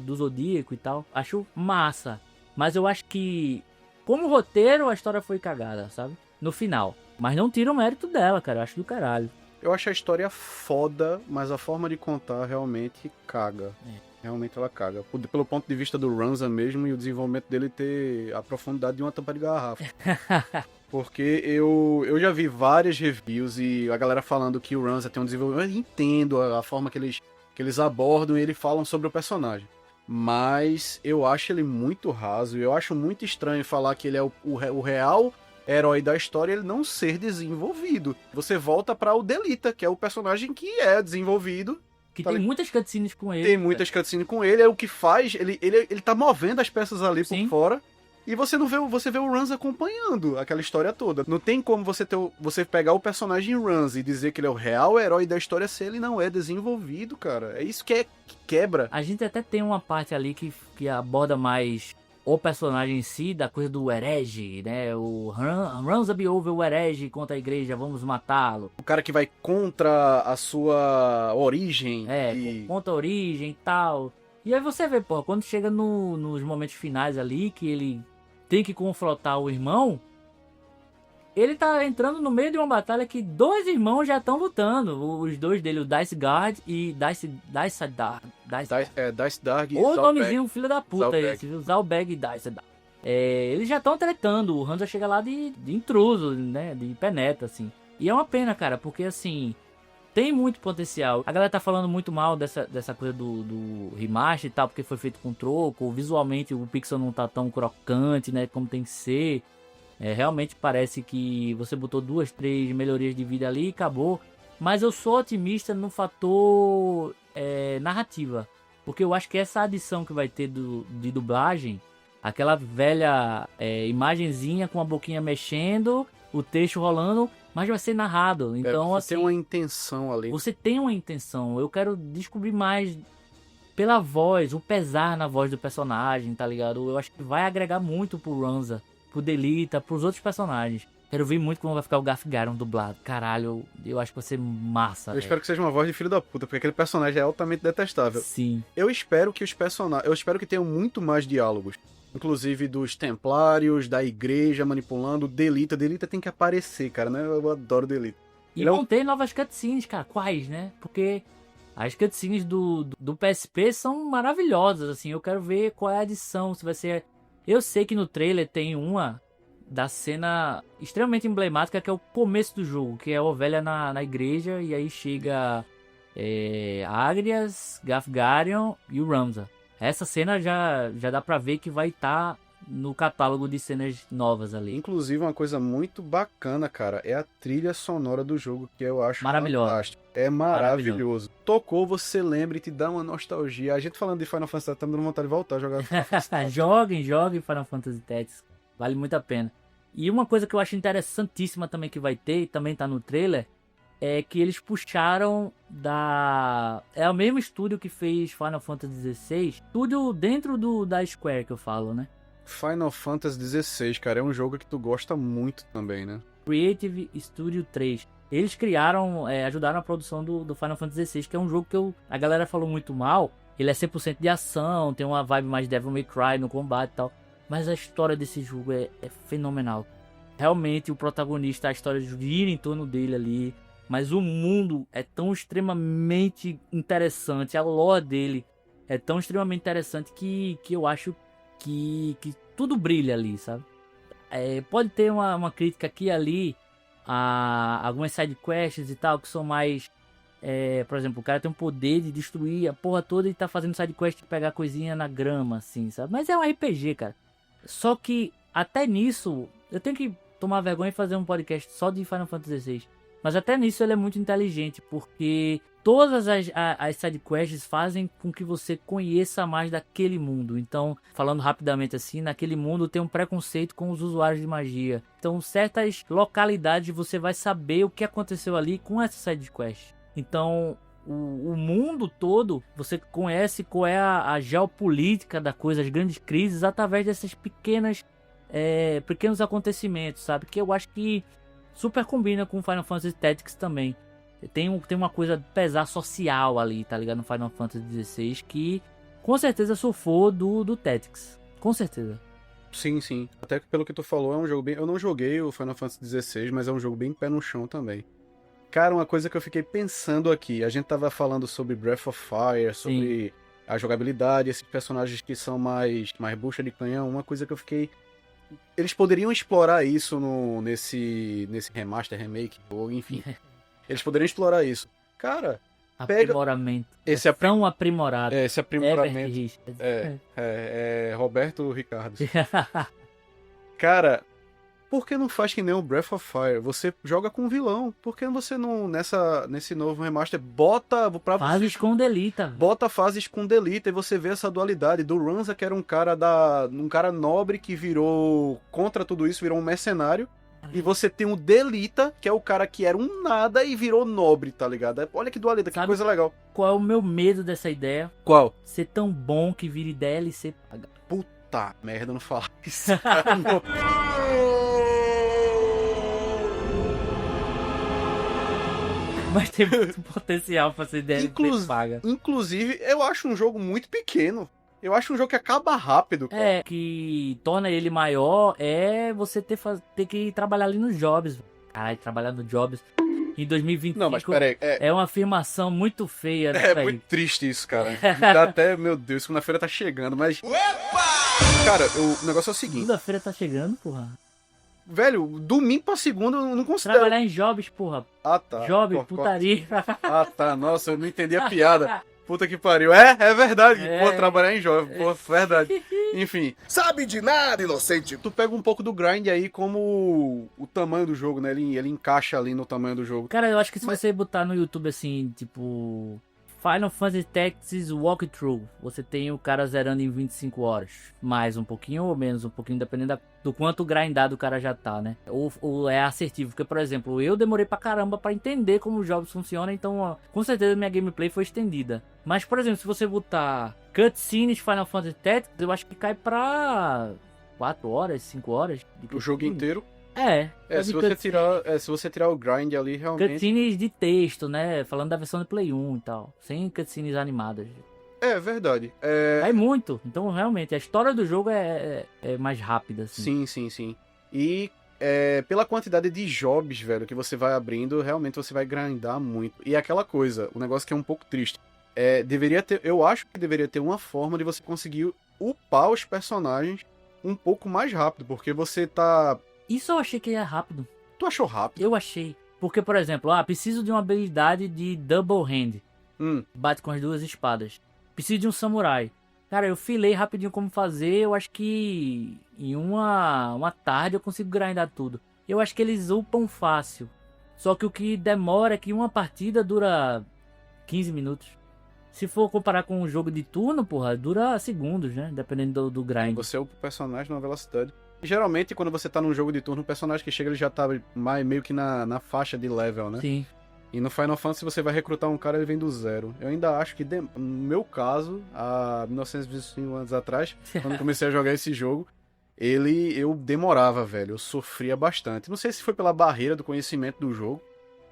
B: do zodíaco e tal. Acho massa. Mas eu acho que, como roteiro, a história foi cagada, sabe? No final. Mas não tira o mérito dela, cara. Eu acho do caralho.
C: Eu acho a história foda, mas a forma de contar realmente caga. Realmente ela caga. Pelo ponto de vista do Ranza mesmo e o desenvolvimento dele ter a profundidade de uma tampa de garrafa. Porque eu já vi várias reviews e a galera falando que o Ranza tem um desenvolvimento... Eu entendo a forma que eles abordam e eles falam sobre o personagem. Mas eu acho ele muito raso. Eu acho muito estranho falar que ele é o real... herói da história, ele não ser desenvolvido. Você volta pra o Delita, que é o personagem que é desenvolvido.
B: Que tem muitas cutscenes com ele.
C: Tem muitas cutscenes com ele, é o que faz, ele tá movendo as peças ali
B: Sim.
C: por fora. E você não vê, você vê o Ranza acompanhando aquela história toda. Não tem como você pegar o personagem Ranza e dizer que ele é o real herói da história se ele não é desenvolvido, cara. É isso que quebra.
B: A gente até tem uma parte ali que aborda mais o personagem em si, da coisa do herege, né? O Ranza ouve o herege contra a igreja, vamos matá-lo.
C: O cara que vai contra a sua origem.
B: Contra a origem e tal. E aí você vê, pô, quando chega nos momentos finais ali, que ele tem que confrontar o irmão, ele tá entrando no meio de uma batalha que dois irmãos já estão lutando. Os dois dele, o Dice Guard e Dice
C: Dark e
B: o
C: Zalbag.
B: nomezinho filho da puta
C: Zalbag.
B: esse, viu? Zalbag e Dice Dark. Eles já estão tretando. O Hanzo chega lá de intruso, né? De penetra, assim. E é uma pena, cara, porque assim... Tem muito potencial. A galera tá falando muito mal dessa coisa do remaster e tal, porque foi feito com troco. Visualmente o pixel não tá tão crocante, né? Como tem que ser. Realmente parece que você botou 2, 3 melhorias de vida ali e acabou. Mas eu sou otimista no fator narrativa. Porque eu acho que essa adição que vai ter de dublagem, aquela velha imagenzinha com a boquinha mexendo, o texto rolando, mas vai ser narrado. Então,
C: você
B: assim,
C: tem uma intenção ali.
B: Você tem uma intenção. Eu quero descobrir mais pela voz, o pesar na voz do personagem, tá ligado? Eu acho que vai agregar muito pro Ranza, pro Delita, pros outros personagens. Quero ver muito como vai ficar o Garth Garon dublado. Caralho, eu acho que vai ser massa.
C: Eu espero que seja uma voz de filho da puta, porque aquele personagem é altamente detestável.
B: Sim.
C: Eu espero que eu espero que tenham muito mais diálogos. Inclusive dos templários, da igreja manipulando, o Delita. Delita tem que aparecer, cara, né? Eu adoro o Delita.
B: E vão ter novas cutscenes, cara. Quais, né? Porque as cutscenes do PSP são maravilhosas, assim. Eu quero ver qual é a adição, se vai ser... Eu sei que no trailer tem uma da cena extremamente emblemática, que é o começo do jogo, que é a ovelha na igreja, e aí chega Agrias, Gafgarion e o Ramza. Essa cena já dá pra ver que vai estar no catálogo de cenas novas ali.
C: Inclusive, uma coisa muito bacana, cara, é a trilha sonora do jogo, que eu acho
B: Maravilhosa.
C: fantástico. É maravilhoso. Tocou, você lembra e te dá uma nostalgia. A gente falando de Final Fantasy, tá me dando vontade de voltar a jogar Final Fantasy.
B: Joguem Final Fantasy Tactics. Vale muito a pena. E uma coisa que eu acho interessantíssima também que vai ter, e também tá no trailer, é que eles puxaram é o mesmo estúdio que fez Final Fantasy XVI. Estúdio dentro da Square, que eu falo, né?
C: Final Fantasy XVI, cara, é um jogo que tu gosta muito também, né?
B: Creative Studio 3. Eles criaram, ajudaram a produção do Final Fantasy XVI, que é um jogo que a galera falou muito mal. Ele é 100% de ação, tem uma vibe mais Devil May Cry no combate e tal. Mas a história desse jogo é fenomenal. Realmente o protagonista, a história gira em torno dele ali. Mas o mundo é tão extremamente interessante, a lore dele é tão extremamente interessante que eu acho que tudo brilha ali, sabe? Pode ter uma crítica aqui e ali a algumas sidequests e tal, que são mais... por exemplo, o cara tem o poder de destruir a porra toda e tá fazendo sidequest de pegar coisinha na grama, assim, sabe? Mas é um RPG, cara. Só que, até nisso, eu tenho que tomar vergonha e fazer um podcast só de Final Fantasy XVI. Mas até nisso ele é muito inteligente, porque todas as sidequests fazem com que você conheça mais daquele mundo. Então, falando rapidamente assim, naquele mundo tem um preconceito com os usuários de magia. Então, certas localidades você vai saber o que aconteceu ali com essa sidequest. Então, o mundo todo, você conhece qual é a geopolítica da coisa, as grandes crises, através dessas pequenos acontecimentos, sabe? Que eu acho que super combina com Final Fantasy Tactics também. Tem uma coisa de pesar social ali, tá ligado? No Final Fantasy XVI, que com certeza sou fã do Tactics. Com certeza.
C: Sim, sim. Até que pelo que tu falou, é um jogo bem... Eu não joguei o Final Fantasy XVI, mas é um jogo bem pé no chão também. Cara, uma coisa que eu fiquei pensando aqui, a gente tava falando sobre Breath of Fire, sobre a jogabilidade, esses personagens que são mais bucha de canhão, uma coisa que eu fiquei... Eles poderiam explorar isso nesse remaster, remake, ou enfim. Eles poderiam explorar isso. Cara,
B: aprimoramento. Tão aprimorado.
C: Esse aprimoramento. Roberto Ricardo. Cara, por que não faz que nem o Breath of Fire? Você joga com um vilão. Por que você não, nesse novo remaster, bota...
B: Fases com delita.
C: Bota fases com delita e você vê essa dualidade do Ramza, que era um cara nobre que virou contra tudo isso, virou um mercenário. E você tem o Delita, que é o cara que era um nada e virou nobre, tá ligado? Olha que dualidade, que coisa legal.
B: Qual é o meu medo dessa ideia?
C: Qual?
B: Ser tão bom que vire DLC paga.
C: Puta merda, não fala isso.
B: Mas tem muito potencial pra ser DLC paga.
C: Inclusive, eu acho um jogo muito pequeno. Eu acho um jogo que acaba rápido, cara.
B: Que torna ele maior você ter que trabalhar ali nos jobs. Caralho, trabalhar nos jobs em 2025
C: não, mas peraí,
B: é uma afirmação muito feia, né,
C: É
B: véio?
C: muito triste isso, cara. Dá até, meu Deus, segunda-feira tá chegando, mas... Cara, o negócio é o seguinte...
B: Segunda-feira tá chegando, porra.
C: Velho, domingo pra segunda eu não considero...
B: Trabalhar em jobs, porra.
C: Ah, tá.
B: Job, putaria.
C: Ah, tá. Nossa, eu não entendi a piada. Puta que pariu. É verdade. Pô, trabalhar em jovem. Pô, verdade. Enfim.
E: Sabe de nada, inocente.
C: Tu pega um pouco do grind aí como o tamanho do jogo, né? Ele encaixa ali no tamanho do jogo.
B: Cara, eu acho que se você botar no YouTube assim, tipo... Final Fantasy Tactics Walkthrough, você tem o cara zerando em 25 horas. Mais um pouquinho ou menos um pouquinho, dependendo do quanto grindado o cara já tá, né? Ou é assertivo. Porque, por exemplo, eu demorei pra caramba pra entender como os jogos funcionam, então, ó, com certeza minha gameplay foi estendida. Mas, por exemplo, se você botar cutscenes Final Fantasy Tactics, eu acho que cai pra 4 horas, 5 horas.
C: O jogo inteiro. Se você tirar o grind ali, realmente...
B: Cutscenes de texto, né? Falando da versão do Play 1 e tal. Sem cutscenes animadas.
C: É verdade.
B: É muito. Então, realmente, a história do jogo é mais rápida, assim.
C: Sim. E pela quantidade de jobs, velho, que você vai abrindo, realmente você vai grindar muito. E aquela coisa, o negócio que é um pouco triste. Eu acho que deveria ter uma forma de você conseguir upar os personagens um pouco mais rápido, porque você tá...
B: Isso eu achei que é rápido.
C: Tu achou rápido?
B: Eu achei. Porque, por exemplo, preciso de uma habilidade de double hand. Bate com as duas espadas. Preciso de um samurai. Cara, eu filei rapidinho como fazer. Eu acho que em uma tarde eu consigo grindar tudo. Eu acho que eles upam fácil. Só que o que demora é que uma partida dura 15 minutos. Se for comparar com um jogo de turno, porra, dura segundos, né? Dependendo do grind.
C: Você é o personagem numa velocidade. Geralmente, quando você tá num jogo de turno, o personagem que chega ele já tá meio que na faixa de level, né?
B: Sim.
C: E no Final Fantasy você vai recrutar um cara, ele vem do zero. Eu ainda acho que, no meu caso, há 1925 anos atrás, quando eu comecei a jogar esse jogo, eu demorava, velho. Eu sofria bastante. Não sei se foi pela barreira do conhecimento do jogo,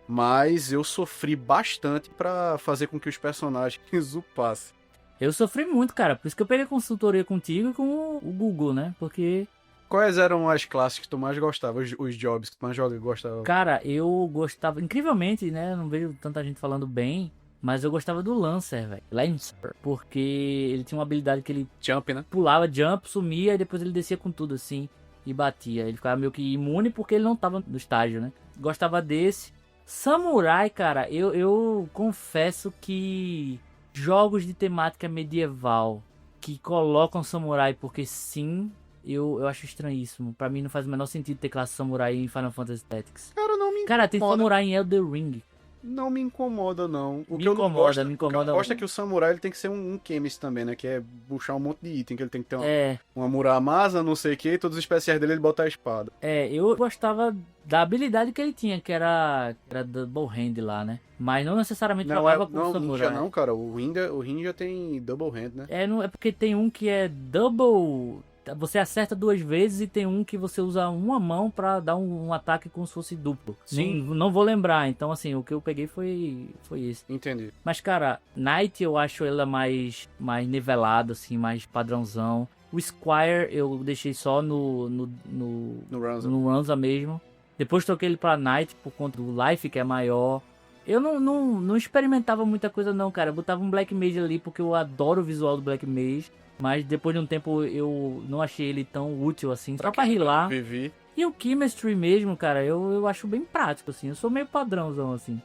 C: mas eu sofri bastante pra fazer com que os personagens upassem.
B: Eu sofri muito, cara. Por isso que eu peguei consultoria contigo e com o Google, né? Porque...
C: Quais eram as classes que tu mais gostava? Os jobs que tu mais gostava?
B: Cara, eu gostava... Incrivelmente, né? Eu não vejo tanta gente falando bem. Mas eu gostava do Lancer, velho. Lancer. Porque ele tinha uma habilidade que ele...
C: Jump, né?
B: Pulava, jump, sumia e depois ele descia com tudo, assim. E batia. Ele ficava meio que imune porque ele não tava no estágio, né? Gostava desse. Samurai, cara, eu confesso que... Jogos de temática medieval que colocam samurai porque sim... Eu acho estranhíssimo. Pra mim não faz o menor sentido ter classe samurai em Final Fantasy Tactics.
C: Cara, não me incomoda.
B: Cara, tem samurai em Elden Ring.
C: Não me incomoda, não.
B: Me incomoda.
C: O que eu gosto é que o samurai ele tem que ser um chemist também, né? Que é puxar um monte de item, que ele tem que ter uma muramasa, não sei o que, e todos os especiais dele ele bota a espada.
B: Eu gostava da habilidade que ele tinha, que era double hand lá, né? Mas não necessariamente jogava com o samurai.
C: Não, cara. O Ninja tem double hand, né?
B: É porque tem um que é double... Você acerta 2 vezes e tem um que você usa uma mão pra dar um ataque como se fosse duplo.
C: Sim.
B: Não vou lembrar. Então, assim, o que eu peguei foi esse.
C: Entendi.
B: Mas, cara, Knight eu acho ela mais nivelada, assim, mais padrãozão. O Squire eu deixei só no Ranza mesmo. Depois troquei ele pra Knight por conta do Life, que é maior. Eu não experimentava muita coisa não, cara. Eu botava um Black Mage ali porque eu adoro o visual do Black Mage. Mas depois de um tempo eu não achei ele tão útil assim, só pra rilar.
C: Vivi.
B: E o Chemistry mesmo, cara, eu acho bem prático, assim. Eu sou meio padrãozão, assim.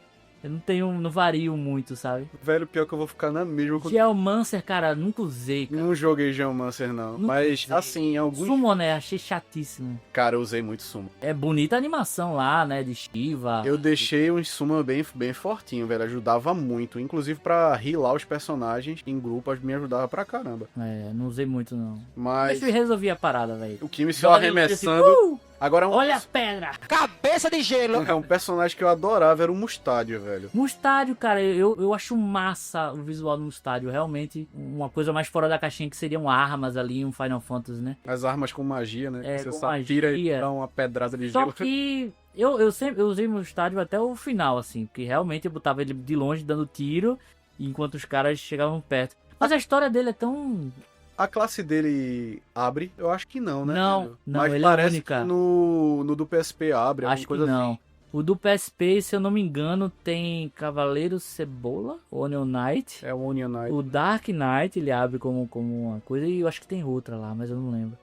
B: Eu não vario muito, sabe?
C: Velho, pior que eu vou ficar na mesma...
B: Geomancer, cara, nunca usei, cara.
C: Não joguei Geomancer, não.
B: Nunca
C: Mas,
B: usei.
C: assim, alguns...
B: Summoner, achei chatíssimo.
C: Cara, eu usei muito Summon.
B: É bonita a animação lá, né, de Shiva.
C: Eu deixei uns Summon bem fortinho, velho. Ajudava muito. Inclusive, pra healar os personagens em grupo, me ajudava pra caramba.
B: Não usei muito, não.
C: Mas...
B: Mas resolvi a parada, velho.
C: O Kimi se arremessando... Agora
B: Olha a pedra!
F: Cabeça de gelo.
C: É um personagem que eu adorava, era o Mustádio, velho.
B: Mustádio, cara, eu acho massa o visual do Mustádio. Realmente, uma coisa mais fora da caixinha que seriam armas ali em um Final Fantasy, né?
C: As armas com magia, né?
B: Com
C: só tira e
B: magia.
C: dá uma pedrada de
B: Só
C: gelo.
B: que eu sempre usei Mustádio até o final, assim. Porque realmente eu botava ele de longe dando tiro, enquanto os caras chegavam perto. Mas a história dele é tão...
C: A classe dele abre? Eu acho que não, né?
B: Não,
C: Mas
B: ele
C: parece
B: é única.
C: Que no do PSP abre,
B: Acho que
C: coisa
B: não.
C: assim.
B: O do PSP, se eu não me engano, tem Cavaleiro Cebola, Onion Knight.
C: É o Onion Knight.
B: O Dark Knight, ele abre como uma coisa, e eu acho que tem outra lá, mas eu não lembro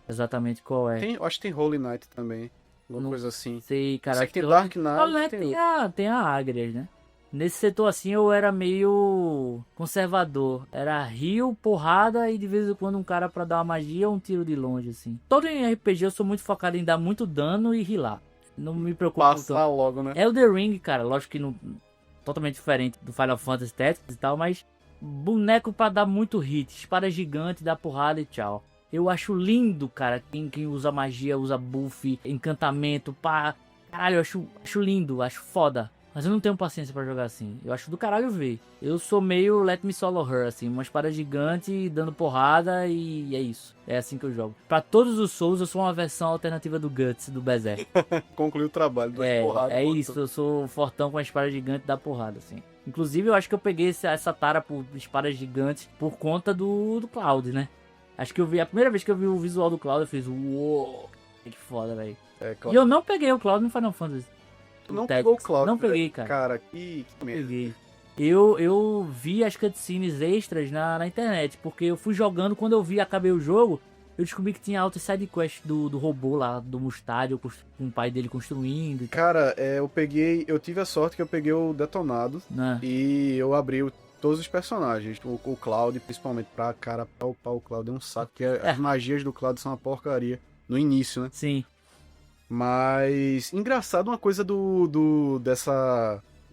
B: exatamente qual é.
C: Eu acho que tem Holy Knight também. Alguma
B: Não
C: coisa assim.
B: Sei, cara.
C: Sei que tem
B: eu-
C: Dark Knight,
B: Holy Knight
C: tem
B: tem a Agrias, né? Nesse setor assim eu era meio conservador. Era rio, porrada e de vez em quando um cara pra dar uma magia ou um tiro de longe, assim. Todo em RPG eu sou muito focado em dar muito dano e healar. Não me preocupo
C: Passar
B: tanto.
C: logo, né?
B: Elden Ring, cara, lógico que não, totalmente diferente do Final Fantasy Tactics e tal, mas boneco pra dar muito hit, espada gigante, dar porrada e tchau. Eu acho lindo, cara, quem usa magia, usa buff, encantamento, pá. Caralho, eu acho lindo, acho foda. Mas eu não tenho paciência pra jogar assim. Eu acho do caralho ver. Eu sou meio Let Me Solo Her, assim. Uma espada gigante, dando porrada e é isso. É assim que eu jogo. Pra todos os Souls, eu sou uma versão alternativa do Guts, do Berserk.
C: Concluiu o trabalho.
B: É isso. Eu sou fortão com a espada gigante e dá porrada, assim. Inclusive, eu acho que eu peguei essa tara por espadas gigantes por conta do Cloud, né? Acho que eu vi... A primeira vez que eu vi o visual do Cloud, eu fiz... Uou! Que foda, velho.
C: Claro.
B: E eu não peguei o Cloud no Final Fantasy.
C: Tu não
B: Tactics.
C: pegou o Cloud.
B: Não peguei,
C: velho.
B: cara.
C: Cara, que merda.
B: Peguei. Eu vi as cutscenes extras na internet, porque eu fui jogando, quando eu vi, acabei o jogo, eu descobri que tinha altas sidequests do robô lá, do Mustádio, com o pai dele construindo e tal,
C: Cara, eu tive a sorte que eu peguei o detonado
B: né?
C: e eu abri todos os personagens. O Cloud, principalmente, pra upar o Cloud é um saco, porque as magias do Cloud são uma porcaria no início, né?
B: Sim.
C: Mas, engraçado uma coisa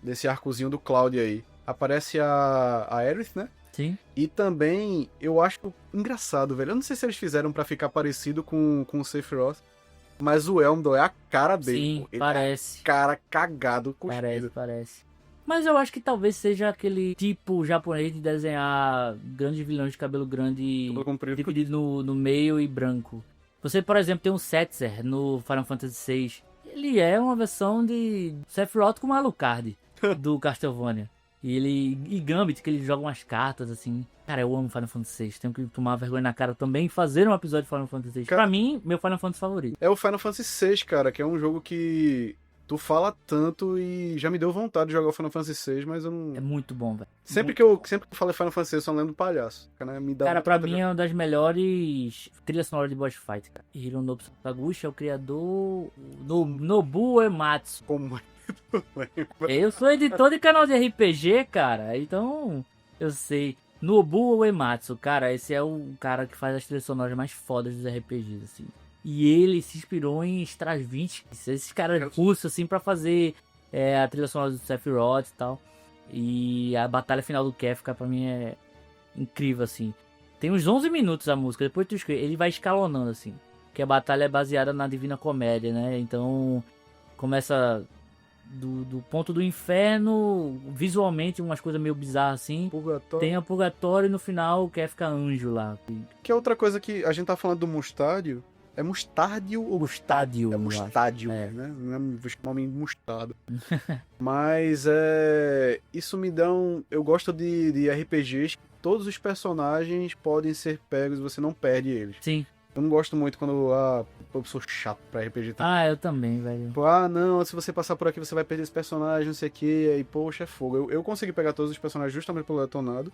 C: desse arcozinho do Cloud aí. Aparece a Aerith, né?
B: Sim.
C: E também, eu acho engraçado, velho. Eu não sei se eles fizeram pra ficar parecido com o Sephiroth, mas o Elmdor é a cara dele.
B: Sim,
C: pô. Ele
B: parece.
C: é cara cagado, cuspido.
B: Parece. Mas eu acho que talvez seja aquele tipo japonês de desenhar grandes vilões de cabelo grande
C: Cabelo comprido.
B: dividido no meio e branco. Você, por exemplo, tem um Setzer no Final Fantasy VI. Ele é uma versão de Sephiroth com Alucard do Castlevania. E Gambit, que ele joga umas cartas assim. Cara, eu amo Final Fantasy VI. Tenho que tomar vergonha na cara também e fazer um episódio de Final Fantasy VI. Pra mim, meu Final Fantasy favorito.
C: É o Final Fantasy VI, cara, que é um jogo que tu fala tanto e já me deu vontade de jogar o Final Fantasy VI, mas eu não...
B: É muito bom, velho.
C: Sempre que eu falo Final Fantasy VI, eu só lembro do palhaço. Cara,
B: Cara, pra mim é uma das melhores trilhas sonoras de boss fight, cara. Hironobu Sakaguchi é o criador... Nobuo Uematsu.
C: Como é?
B: Eu sou editor de canal de RPG, cara. Então, eu sei. Nobuo Uematsu, cara, esse é o cara que faz as trilhas sonoras mais fodas dos RPGs, assim. E ele se inspirou em Stravinsky, esses caras russos, assim, pra fazer a trilha sonora do Sephiroth e tal. E a batalha final do Kefka, pra mim, é incrível, assim. Tem uns 11 minutos a música, depois tu escreve, ele vai escalonando, assim. Porque a batalha é baseada na Divina Comédia, né? Então, começa do ponto do inferno, visualmente, umas coisas meio bizarras, assim.
C: Purgatório.
B: Tem a Purgatório e no final o Kefka anjo lá.
C: Que é outra coisa que a gente tá falando do Mustádio. É Mustádio ou
B: Mustádio?
C: É
B: eu acho.
C: Mustádio,
B: É.
C: né? Não é vou chamar de mostardo. Mas isso me dá eu gosto de RPGs que todos os personagens podem ser pegos e você não perde eles.
B: Sim.
C: Eu não gosto muito quando eu sou chato pra RPG.
B: Ah, eu também, velho.
C: Tipo, não, se você passar por aqui você vai perder esse personagem, não sei o que, aí poxa, é fogo. Eu consegui pegar todos os personagens justamente pelo detonado.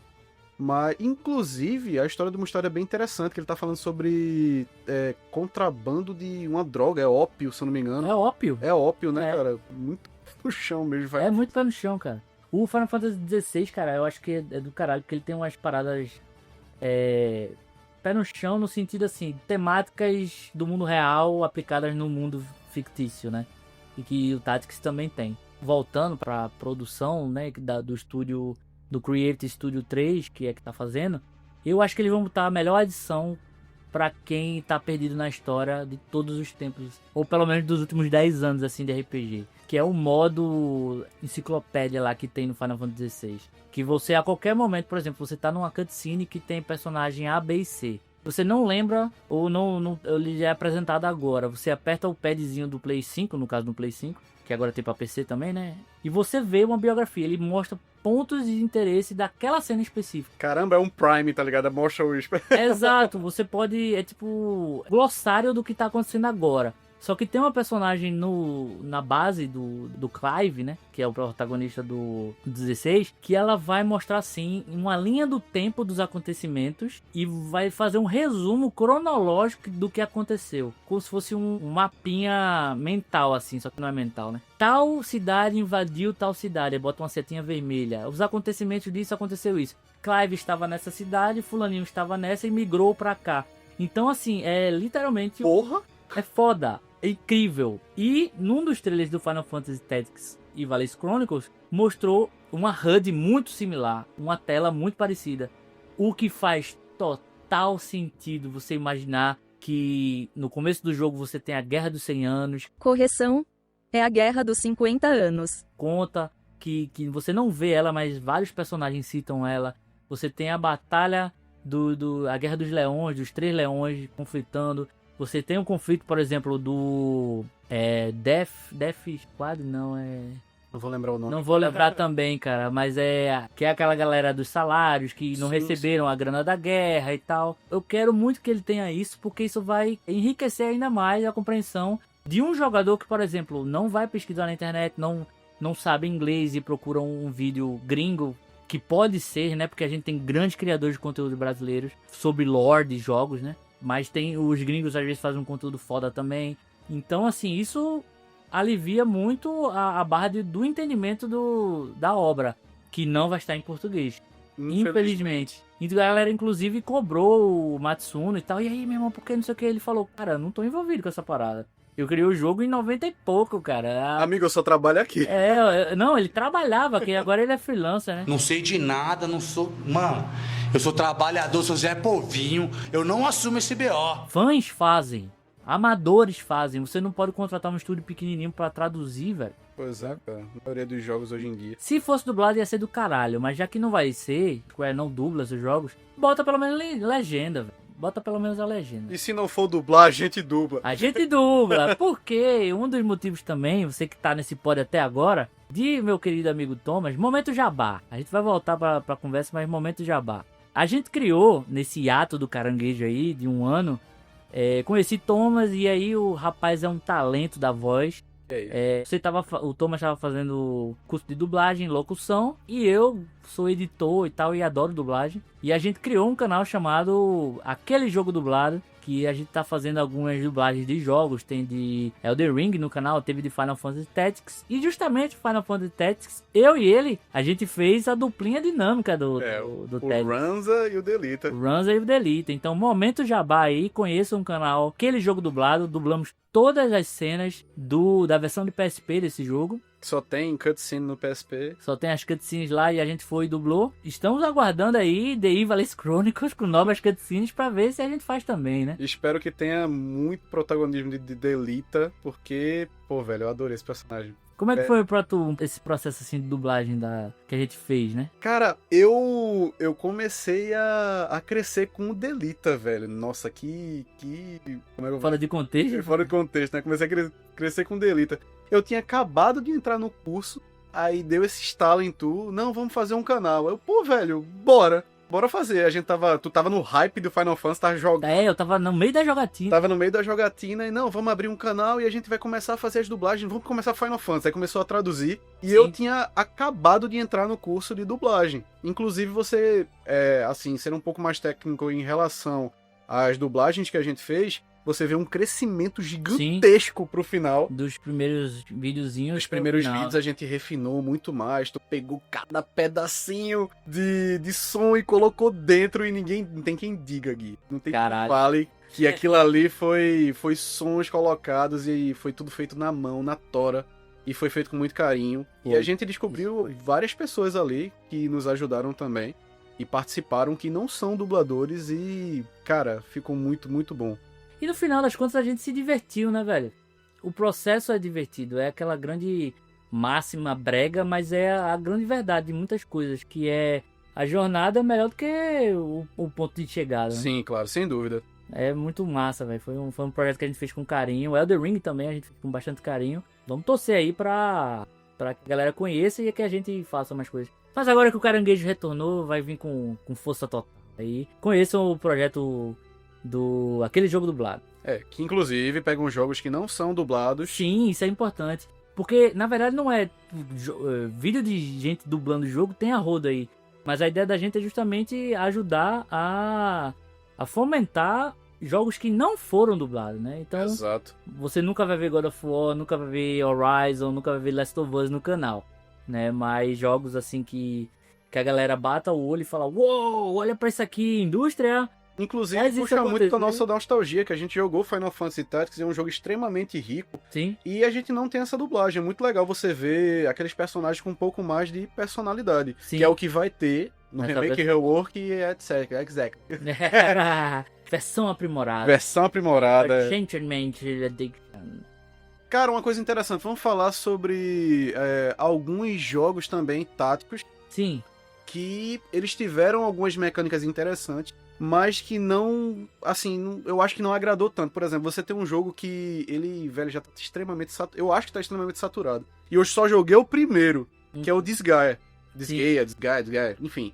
C: Mas, inclusive, a história do Mustário é bem interessante, que ele tá falando sobre contrabando de uma droga, é ópio, se eu não me engano.
B: É ópio.
C: É ópio, né,
B: É.
C: cara? Muito no chão mesmo.
B: É muito pé no chão, cara. O Final Fantasy XVI, cara, eu acho que é do caralho, porque ele tem umas paradas pé no chão no sentido, assim, temáticas do mundo real aplicadas no mundo fictício, né? E que o Tactics também tem. Voltando pra produção, né, do estúdio, do Creative Studio 3, que tá fazendo, eu acho que eles vão botar a melhor adição pra quem tá perdido na história de todos os tempos, ou pelo menos dos últimos 10 anos, assim, de RPG. Que é o modo enciclopédia lá que tem no Final Fantasy XVI. Que você, a qualquer momento, por exemplo, você tá numa cutscene que tem personagem A, B e C. Você não lembra, ou ele já é apresentado agora. Você aperta o padzinho do Play 5, no caso do Play 5, que agora tem pra PC também, né? E você vê uma biografia, ele mostra pontos de interesse daquela cena específica.
C: Caramba, é um Prime, tá ligado? Mostra o...
B: Exato, você pode... É tipo glossário do que tá acontecendo agora. Só que tem uma personagem na base do Clive, né? Que é o protagonista do 16. Que ela vai mostrar, assim, uma linha do tempo dos acontecimentos. E vai fazer um resumo cronológico do que aconteceu. Como se fosse um mapinha mental, assim. Só que não é mental, né? Tal cidade invadiu tal cidade. Aí bota uma setinha vermelha. Os acontecimentos disso, aconteceu isso. Clive estava nessa cidade, fulaninho estava nessa e migrou pra cá. Então, assim, é literalmente...
C: Porra!
B: É foda. É incrível. E num dos trailers do Final Fantasy Tactics e Valhalla Chronicles mostrou uma HUD muito similar, uma tela muito parecida. O que faz total sentido você imaginar que no começo do jogo você tem a Guerra dos 100 Anos.
G: Correção. É a Guerra dos 50 anos.
B: Conta que você não vê ela, mas vários personagens citam ela. Você tem a batalha a Guerra dos Leões, dos 3 leões conflitando. Você tem um conflito, por exemplo, do Death Squad, não é...
C: Não vou lembrar o nome.
B: Não vou lembrar também, cara, mas que é aquela galera dos salários que não receberam a grana da guerra e tal. Eu quero muito que ele tenha isso, porque isso vai enriquecer ainda mais a compreensão de um jogador que, por exemplo, não vai pesquisar na internet, não sabe inglês e procura um vídeo gringo, que pode ser, né, porque a gente tem grandes criadores de conteúdo brasileiros sobre lore de jogos, né? Mas tem os gringos às vezes fazem um conteúdo foda também. Então, assim, isso alivia muito a barra do entendimento da obra, que não vai estar em português. Infelizmente. E a galera, inclusive, cobrou o Matsuno e tal. E aí, meu irmão, por que não sei o que? Ele falou, cara, não tô envolvido com essa parada. Eu criei o jogo em 90 e pouco, cara.
C: Amigo, eu só trabalho aqui.
B: Não, ele trabalhava, que agora ele é freelancer, né?
H: Não sei de nada, não sou... Mano, eu sou trabalhador, sou Zé Povinho. Eu não assumo esse BO.
B: Fãs fazem. Amadores fazem. Você não pode contratar um estúdio pequenininho pra traduzir, velho.
C: Pois é, cara. A maioria dos jogos hoje em dia.
B: Se fosse dublado ia ser do caralho, mas já que não vai ser, Square não dubla seus jogos, bota pelo menos legenda, velho. Bota pelo menos a legenda.
C: E se não for dublar, a gente dubla.
B: A gente dubla, porque um dos motivos também, você que tá nesse pod até agora, de meu querido amigo Thomas, momento jabá. A gente vai voltar pra conversa, mas momento jabá. A gente criou, nesse hiato do caranguejo aí, de 1 ano, conheci Thomas e aí o rapaz é um talento da voz. O Thomas estava fazendo curso de dublagem, locução, e eu sou editor e tal, e adoro dublagem. E a gente criou um canal chamado Aquele Jogo Dublado, que a gente tá fazendo algumas dublagens de jogos, tem de Elden Ring no canal, teve de Final Fantasy Tactics, e justamente Final Fantasy Tactics, eu e ele, a gente fez a duplinha dinâmica do Tactics.
C: Ranza e o Delita.
B: O Ranza e o Delita. Então, momento jabá aí, conheçam o canal Aquele Jogo Dublado, dublamos todas as cenas da versão de PSP desse jogo.
C: Só tem cutscene no PSP.
B: Só tem as cutscenes lá e a gente foi e dublou. Estamos aguardando aí The Ivalice Chronicles com novas cutscenes pra ver se a gente faz também, né?
C: Espero que tenha muito protagonismo de Delita, porque, pô, velho, eu adorei esse personagem.
B: Como é que foi pra tu esse processo assim de dublagem que a gente fez, né?
C: Cara, eu comecei a crescer com o Delita, velho. Nossa, que... Como é que eu...
B: Fora de contexto?
C: Fora de contexto, né? Comecei a crescer com o Delita. Eu tinha acabado de entrar no curso, aí deu esse estalo em tu. Não, vamos fazer um canal. Eu, pô, velho, bora fazer. Tu tava no hype do Final Fantasy, tava jogando.
B: Eu tava no meio da jogatina.
C: Tava no meio da jogatina e não, vamos abrir um canal e a gente vai começar a fazer as dublagens, vamos começar Final Fantasy. Aí começou a traduzir e
B: Sim.
C: Eu tinha acabado de entrar no curso de dublagem. Inclusive você, assim, ser um pouco mais técnico em relação às dublagens que a gente fez, você vê um crescimento gigantesco pro final.
B: Dos primeiros videozinhos.
C: Os primeiros vídeos a gente refinou muito mais. Tu pegou cada pedacinho de som e colocou dentro e não tem quem diga, Gui. Não tem quem fale que aquilo ali foi sons colocados e foi tudo feito na mão, na tora. E foi feito com muito carinho. E a gente descobriu várias pessoas ali que nos ajudaram também. E participaram que não são dubladores e, cara, ficou muito, muito bom.
B: E no final das contas a gente se divertiu, né, velho? O processo é divertido, é aquela grande máxima brega, mas é a grande verdade de muitas coisas, que é a jornada é melhor do que o ponto de chegada. Né?
C: Sim, claro, sem dúvida.
B: É muito massa, velho. Foi um projeto que a gente fez com carinho. O Elden Ring também a gente fez com bastante carinho. Vamos torcer aí pra que a galera conheça e que a gente faça mais coisas. Mas agora que o Caranguejo retornou, vai vir com força total. Aí conheçam o projeto do Aquele Jogo Dublado.
C: Que inclusive pegam jogos que não são dublados.
B: Sim, isso é importante. Porque, na verdade, não é vídeo de gente dublando o jogo, tem a roda aí. Mas a ideia da gente é justamente ajudar a fomentar jogos que não foram dublados, né? Então,
C: exato. Você
B: nunca vai ver God of War, nunca vai ver Horizon, nunca vai ver Last of Us no canal, né? Mas jogos assim que a galera bata o olho e fala: uou, olha pra isso aqui, indústria.
C: Inclusive, puxa muito da nossa nostalgia, que a gente jogou Final Fantasy Tactics, é um jogo extremamente rico.
B: Sim.
C: E a gente não tem essa dublagem. É muito legal você ver aqueles personagens com um pouco mais de personalidade.
B: Sim.
C: Que é o que vai ter no remake, rework e etc.
B: Versão aprimorada.
C: Versão aprimorada.
B: Recentemente Addiction.
C: Cara, uma coisa interessante. Vamos falar sobre alguns jogos também táticos.
B: Sim.
C: Que eles tiveram algumas mecânicas interessantes, mas que não, assim, eu acho que não agradou tanto. Por exemplo, você tem um jogo que ele, velho, já tá extremamente saturado. Eu acho que tá extremamente saturado. E eu só joguei o primeiro, que é o Disgaea, enfim.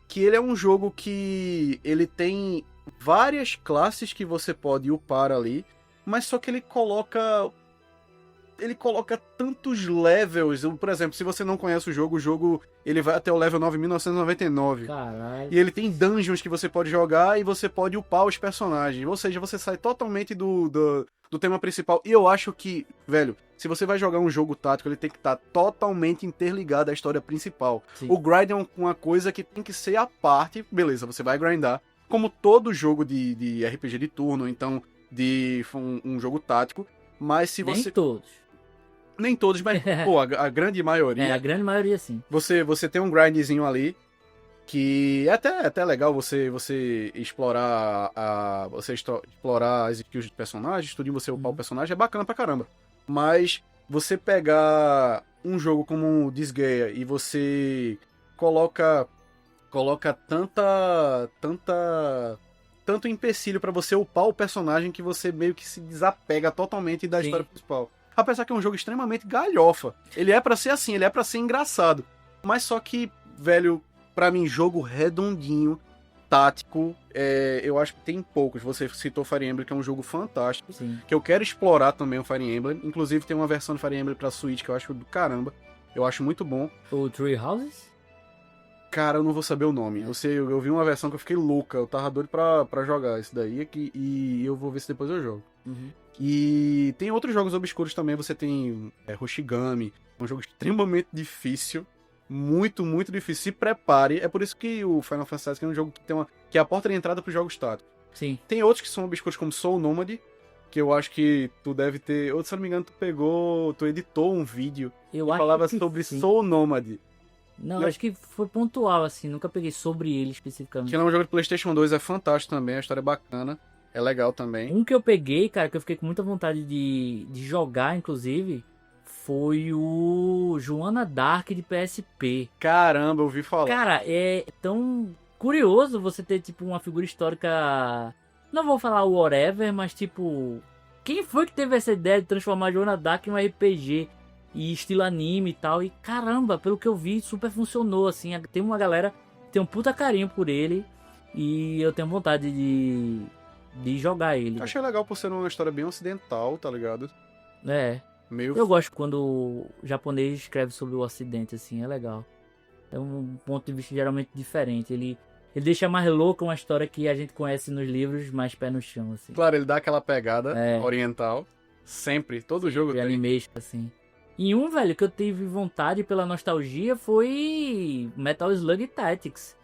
C: Que ele é um jogo que ele tem várias classes que você pode upar ali, mas só que ele coloca ele coloca tantos levels. Por exemplo, se você não conhece o jogo ele vai até o level 9.999.
B: Caralho.
C: E ele tem dungeons que você pode jogar e você pode upar os personagens. Ou seja, você sai totalmente do tema principal. E eu acho que, velho, se você vai jogar um jogo tático, ele tem que estar totalmente interligado à história principal.
B: Sim.
C: O grind é uma coisa que tem que ser à parte. Beleza, você vai grindar. Como todo jogo de RPG de turno, então de um jogo tático. Mas se você...
B: Nem todos.
C: Nem todos, mas pô, a grande maioria.
B: A grande maioria sim.
C: Você tem um grindzinho ali que é até legal você explorar explorar as skills de personagens, tudo em você upar o personagem, é bacana pra caramba. Mas você pegar um jogo como o Disgaea e você coloca tanto empecilho pra você upar o personagem que você meio que se desapega totalmente da
B: Sim.
C: história principal. Apesar que é um jogo extremamente galhofa. Ele é pra ser assim, ele é pra ser engraçado. Mas só que, velho, pra mim, jogo redondinho, tático, eu acho que tem poucos. Você citou Fire Emblem, que é um jogo fantástico.
B: Sim.
C: Que eu quero explorar também o Fire Emblem. Inclusive tem uma versão do Fire Emblem pra Switch que eu acho do caramba. Eu acho muito bom.
B: O Three Houses?
C: Cara, eu não vou saber o nome. Eu vi uma versão que eu fiquei louca. Eu tava doido pra jogar esse daí aqui, e eu vou ver se depois eu jogo.
B: Uhum.
C: E tem outros jogos obscuros também. Você tem Hoshigami, um jogo extremamente difícil. Muito, muito difícil. Se prepare. É por isso que o Final Fantasy é um jogo que é a porta de entrada para os jogos táticos.
B: Sim.
C: Tem outros que são obscuros, como Soul Nomad, que eu acho que tu deve ter... Ou, se eu não me engano, tu editou um vídeo
B: Eu
C: que
B: acho
C: falava
B: que
C: sobre
B: sim.
C: Soul Nomad.
B: Não, acho que foi pontual, assim. Nunca peguei sobre ele especificamente.
C: Que é um jogo de PlayStation 2, é fantástico também. A história é bacana. É legal também.
B: Um que eu peguei, cara, que eu fiquei com muita vontade de jogar, inclusive, foi o Joana Dark de PSP.
C: Caramba, eu ouvi falar.
B: Cara, é tão curioso você ter, tipo, uma figura histórica... Não vou falar o whatever, mas, tipo... Quem foi que teve essa ideia de transformar Joana Dark em um RPG? E estilo anime e tal. E, caramba, pelo que eu vi, super funcionou, assim. Tem uma galera que tem um puta carinho por ele. E eu tenho vontade de jogar ele.
C: Achei legal por ser uma história bem ocidental, tá ligado?
B: É.
C: Meio...
B: Eu gosto quando o japonês escreve sobre o ocidente, assim, é legal. É um ponto de vista geralmente diferente. Ele deixa mais louca uma história que a gente conhece nos livros, mais pé no chão, assim.
C: Claro, ele dá aquela pegada
B: É.
C: oriental. Sempre. Todo jogo
B: De
C: tem.
B: animation, assim. E um, velho, que eu tive vontade pela nostalgia foi Metal Slug Tactics.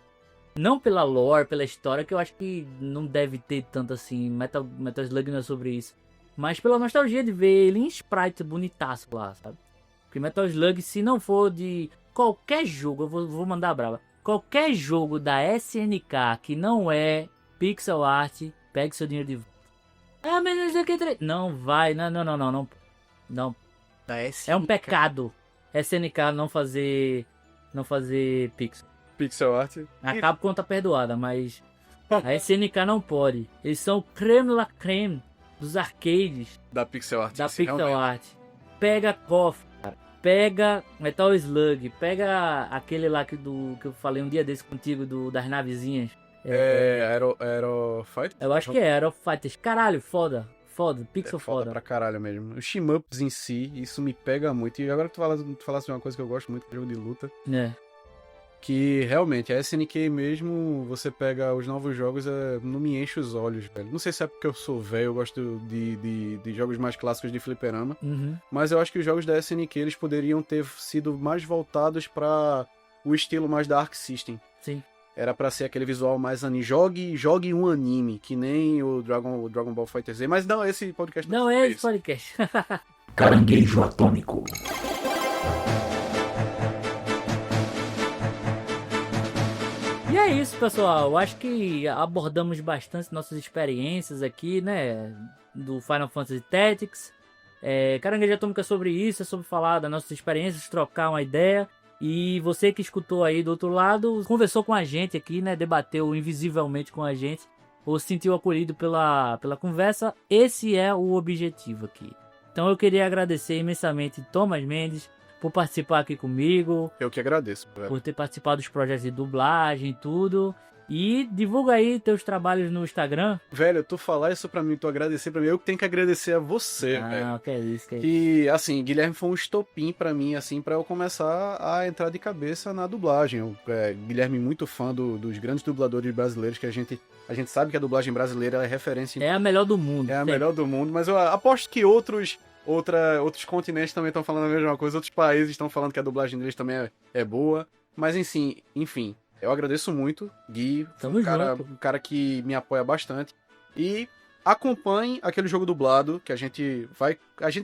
B: Não pela lore, pela história, que eu acho que não deve ter tanto assim. Metal Slug não é sobre isso. Mas pela nostalgia de ver ele em sprite bonitaço lá, sabe? Porque Metal Slug, se não for de qualquer jogo, eu vou mandar a brava. Qualquer jogo da SNK que não é pixel art, pegue seu dinheiro de volta. Ah, mas não sei. Não vai, não. É um pecado SNK não fazer pixel.
C: Pixel art.
B: A Capcom tá perdoada, mas a SNK não pode. Eles são o creme la creme dos arcades
C: Da pixel art.
B: da
C: sim,
B: pixel
C: realmente.
B: art. Pega KOF, cara. Pega Metal Slug. Pega aquele lá que eu falei um dia desse contigo, das navezinhas.
C: Aero Fight?
B: Eu acho que é Aero Fighters. Caralho, foda. Pixel
C: Foda pra caralho mesmo. Os shmups em si, isso me pega muito. E agora tu falasse de uma coisa que eu gosto muito, que é jogo de luta.
B: É.
C: Que realmente, a SNK mesmo, você pega os novos jogos, não me enche os olhos, velho. Não sei se é porque eu sou velho, eu gosto de jogos mais clássicos de fliperama.
B: Uhum.
C: Mas eu acho que os jogos da SNK, eles poderiam ter sido mais voltados pra o estilo mais da Arc System.
B: Sim.
C: Era pra ser aquele visual mais anime. Jogue um anime, que nem o Dragon Ball Fighter Z. Mas não, esse podcast
B: Não é esse podcast.
A: Caranguejo atômico.
B: E é isso, pessoal. Acho que abordamos bastante nossas experiências aqui, né? Do Final Fantasy Tactics. Caranguejo Atômico é sobre isso, é sobre falar das nossas experiências, trocar uma ideia. E você que escutou aí do outro lado, conversou com a gente aqui, né? Debateu invisivelmente com a gente. Ou se sentiu acolhido pela conversa. Esse é o objetivo aqui. Então eu queria agradecer imensamente Thomas Mendes por participar aqui comigo.
C: Eu que agradeço, velho.
B: Por ter participado dos projetos de dublagem e tudo. E divulga aí teus trabalhos no Instagram.
C: Velho, tu falar isso pra mim, tu agradecer pra mim, eu que tenho que agradecer a você, velho.
B: Ah, que é isso, que é isso.
C: Que, assim, Guilherme foi um estopim pra mim, assim, pra eu começar a entrar de cabeça na dublagem. Guilherme muito fã dos grandes dubladores brasileiros, que a gente sabe que a dublagem brasileira ela é referência em
B: É a melhor do mundo.
C: É a
B: sempre.
C: melhor do mundo, mas eu aposto que outros continentes também estão falando a mesma coisa, outros países estão falando que a dublagem deles também é boa. Mas enfim, eu agradeço muito, Gui,
B: Tamo junto.
C: um cara que me apoia bastante. E acompanhe aquele jogo dublado, que a gente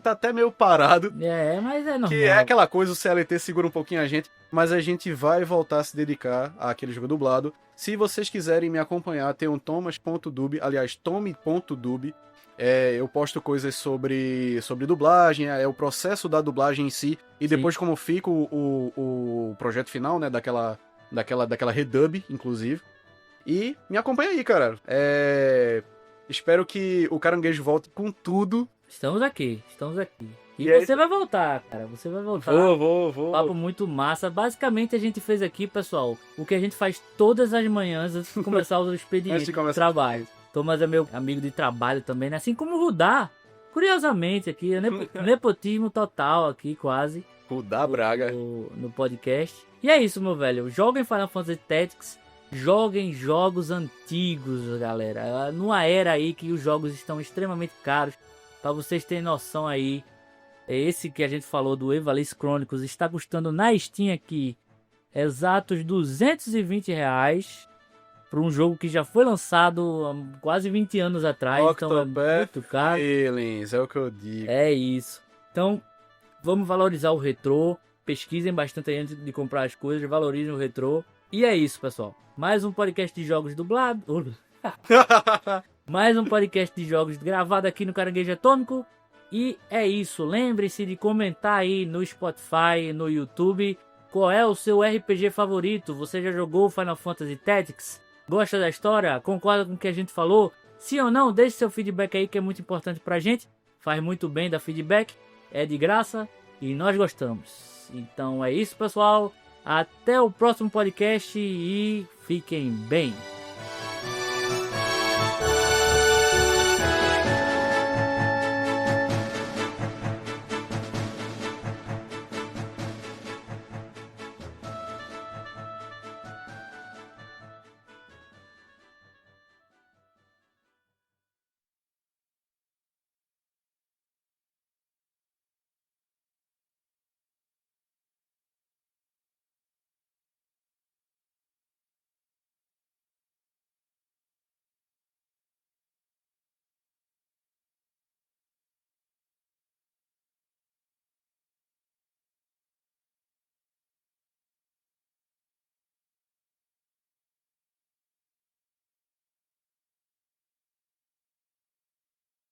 C: tá até meio parado,
B: Mas é normal.
C: que é aquela coisa, o CLT segura um pouquinho a gente, mas a gente vai voltar a se dedicar àquele jogo dublado. Se vocês quiserem me acompanhar, tem um Thomas.dub, aliás, Tommy.dub. Eu posto coisas sobre dublagem, o processo da dublagem em si, e depois como fica o projeto final, né, daquela redub, inclusive. E me acompanha aí, cara. Espero que o Caranguejo volte com tudo.
B: Estamos aqui. E
C: E aí-
B: você vai voltar, cara. Você vai voltar.
C: Vou.
B: Papo muito massa. Basicamente, a gente fez aqui, pessoal, o que a gente faz todas as manhãs antes de começar o expediente
C: Antes de
B: de
C: começar.
B: trabalho. Thomas é meu amigo de trabalho também, né? Assim como o Rudá. Curiosamente aqui, nepotismo total aqui, quase,
C: Rudá Braga.
B: no podcast. E é isso, meu velho. Joguem Final Fantasy Tactics. Joguem jogos antigos, galera. Numa era aí que os jogos estão extremamente caros. Pra vocês terem noção aí, esse que a gente falou do Ivalice Chronicles está custando na Steam aqui exatos R$220 para um jogo que já foi lançado há quase 20 anos atrás. Então é
C: Octopath
B: muito caro.
C: Feelings, é o que eu digo.
B: É isso. Então, vamos valorizar o retrô. Pesquisem bastante aí antes de comprar as coisas. Valorizem o retrô. E é isso, pessoal. Mais um podcast de jogos dublado. Mais um podcast de jogos gravado aqui no Caranguejo Atômico. E é isso. Lembre-se de comentar aí no Spotify, no YouTube, qual é o seu RPG favorito. Você já jogou Final Fantasy Tactics? Gosta da história? Concorda com o que a gente falou? Se ou não, deixe seu feedback aí que é muito importante pra gente. Faz muito bem dar feedback. É de graça e nós gostamos. Então é isso, pessoal. Até o próximo podcast e fiquem bem.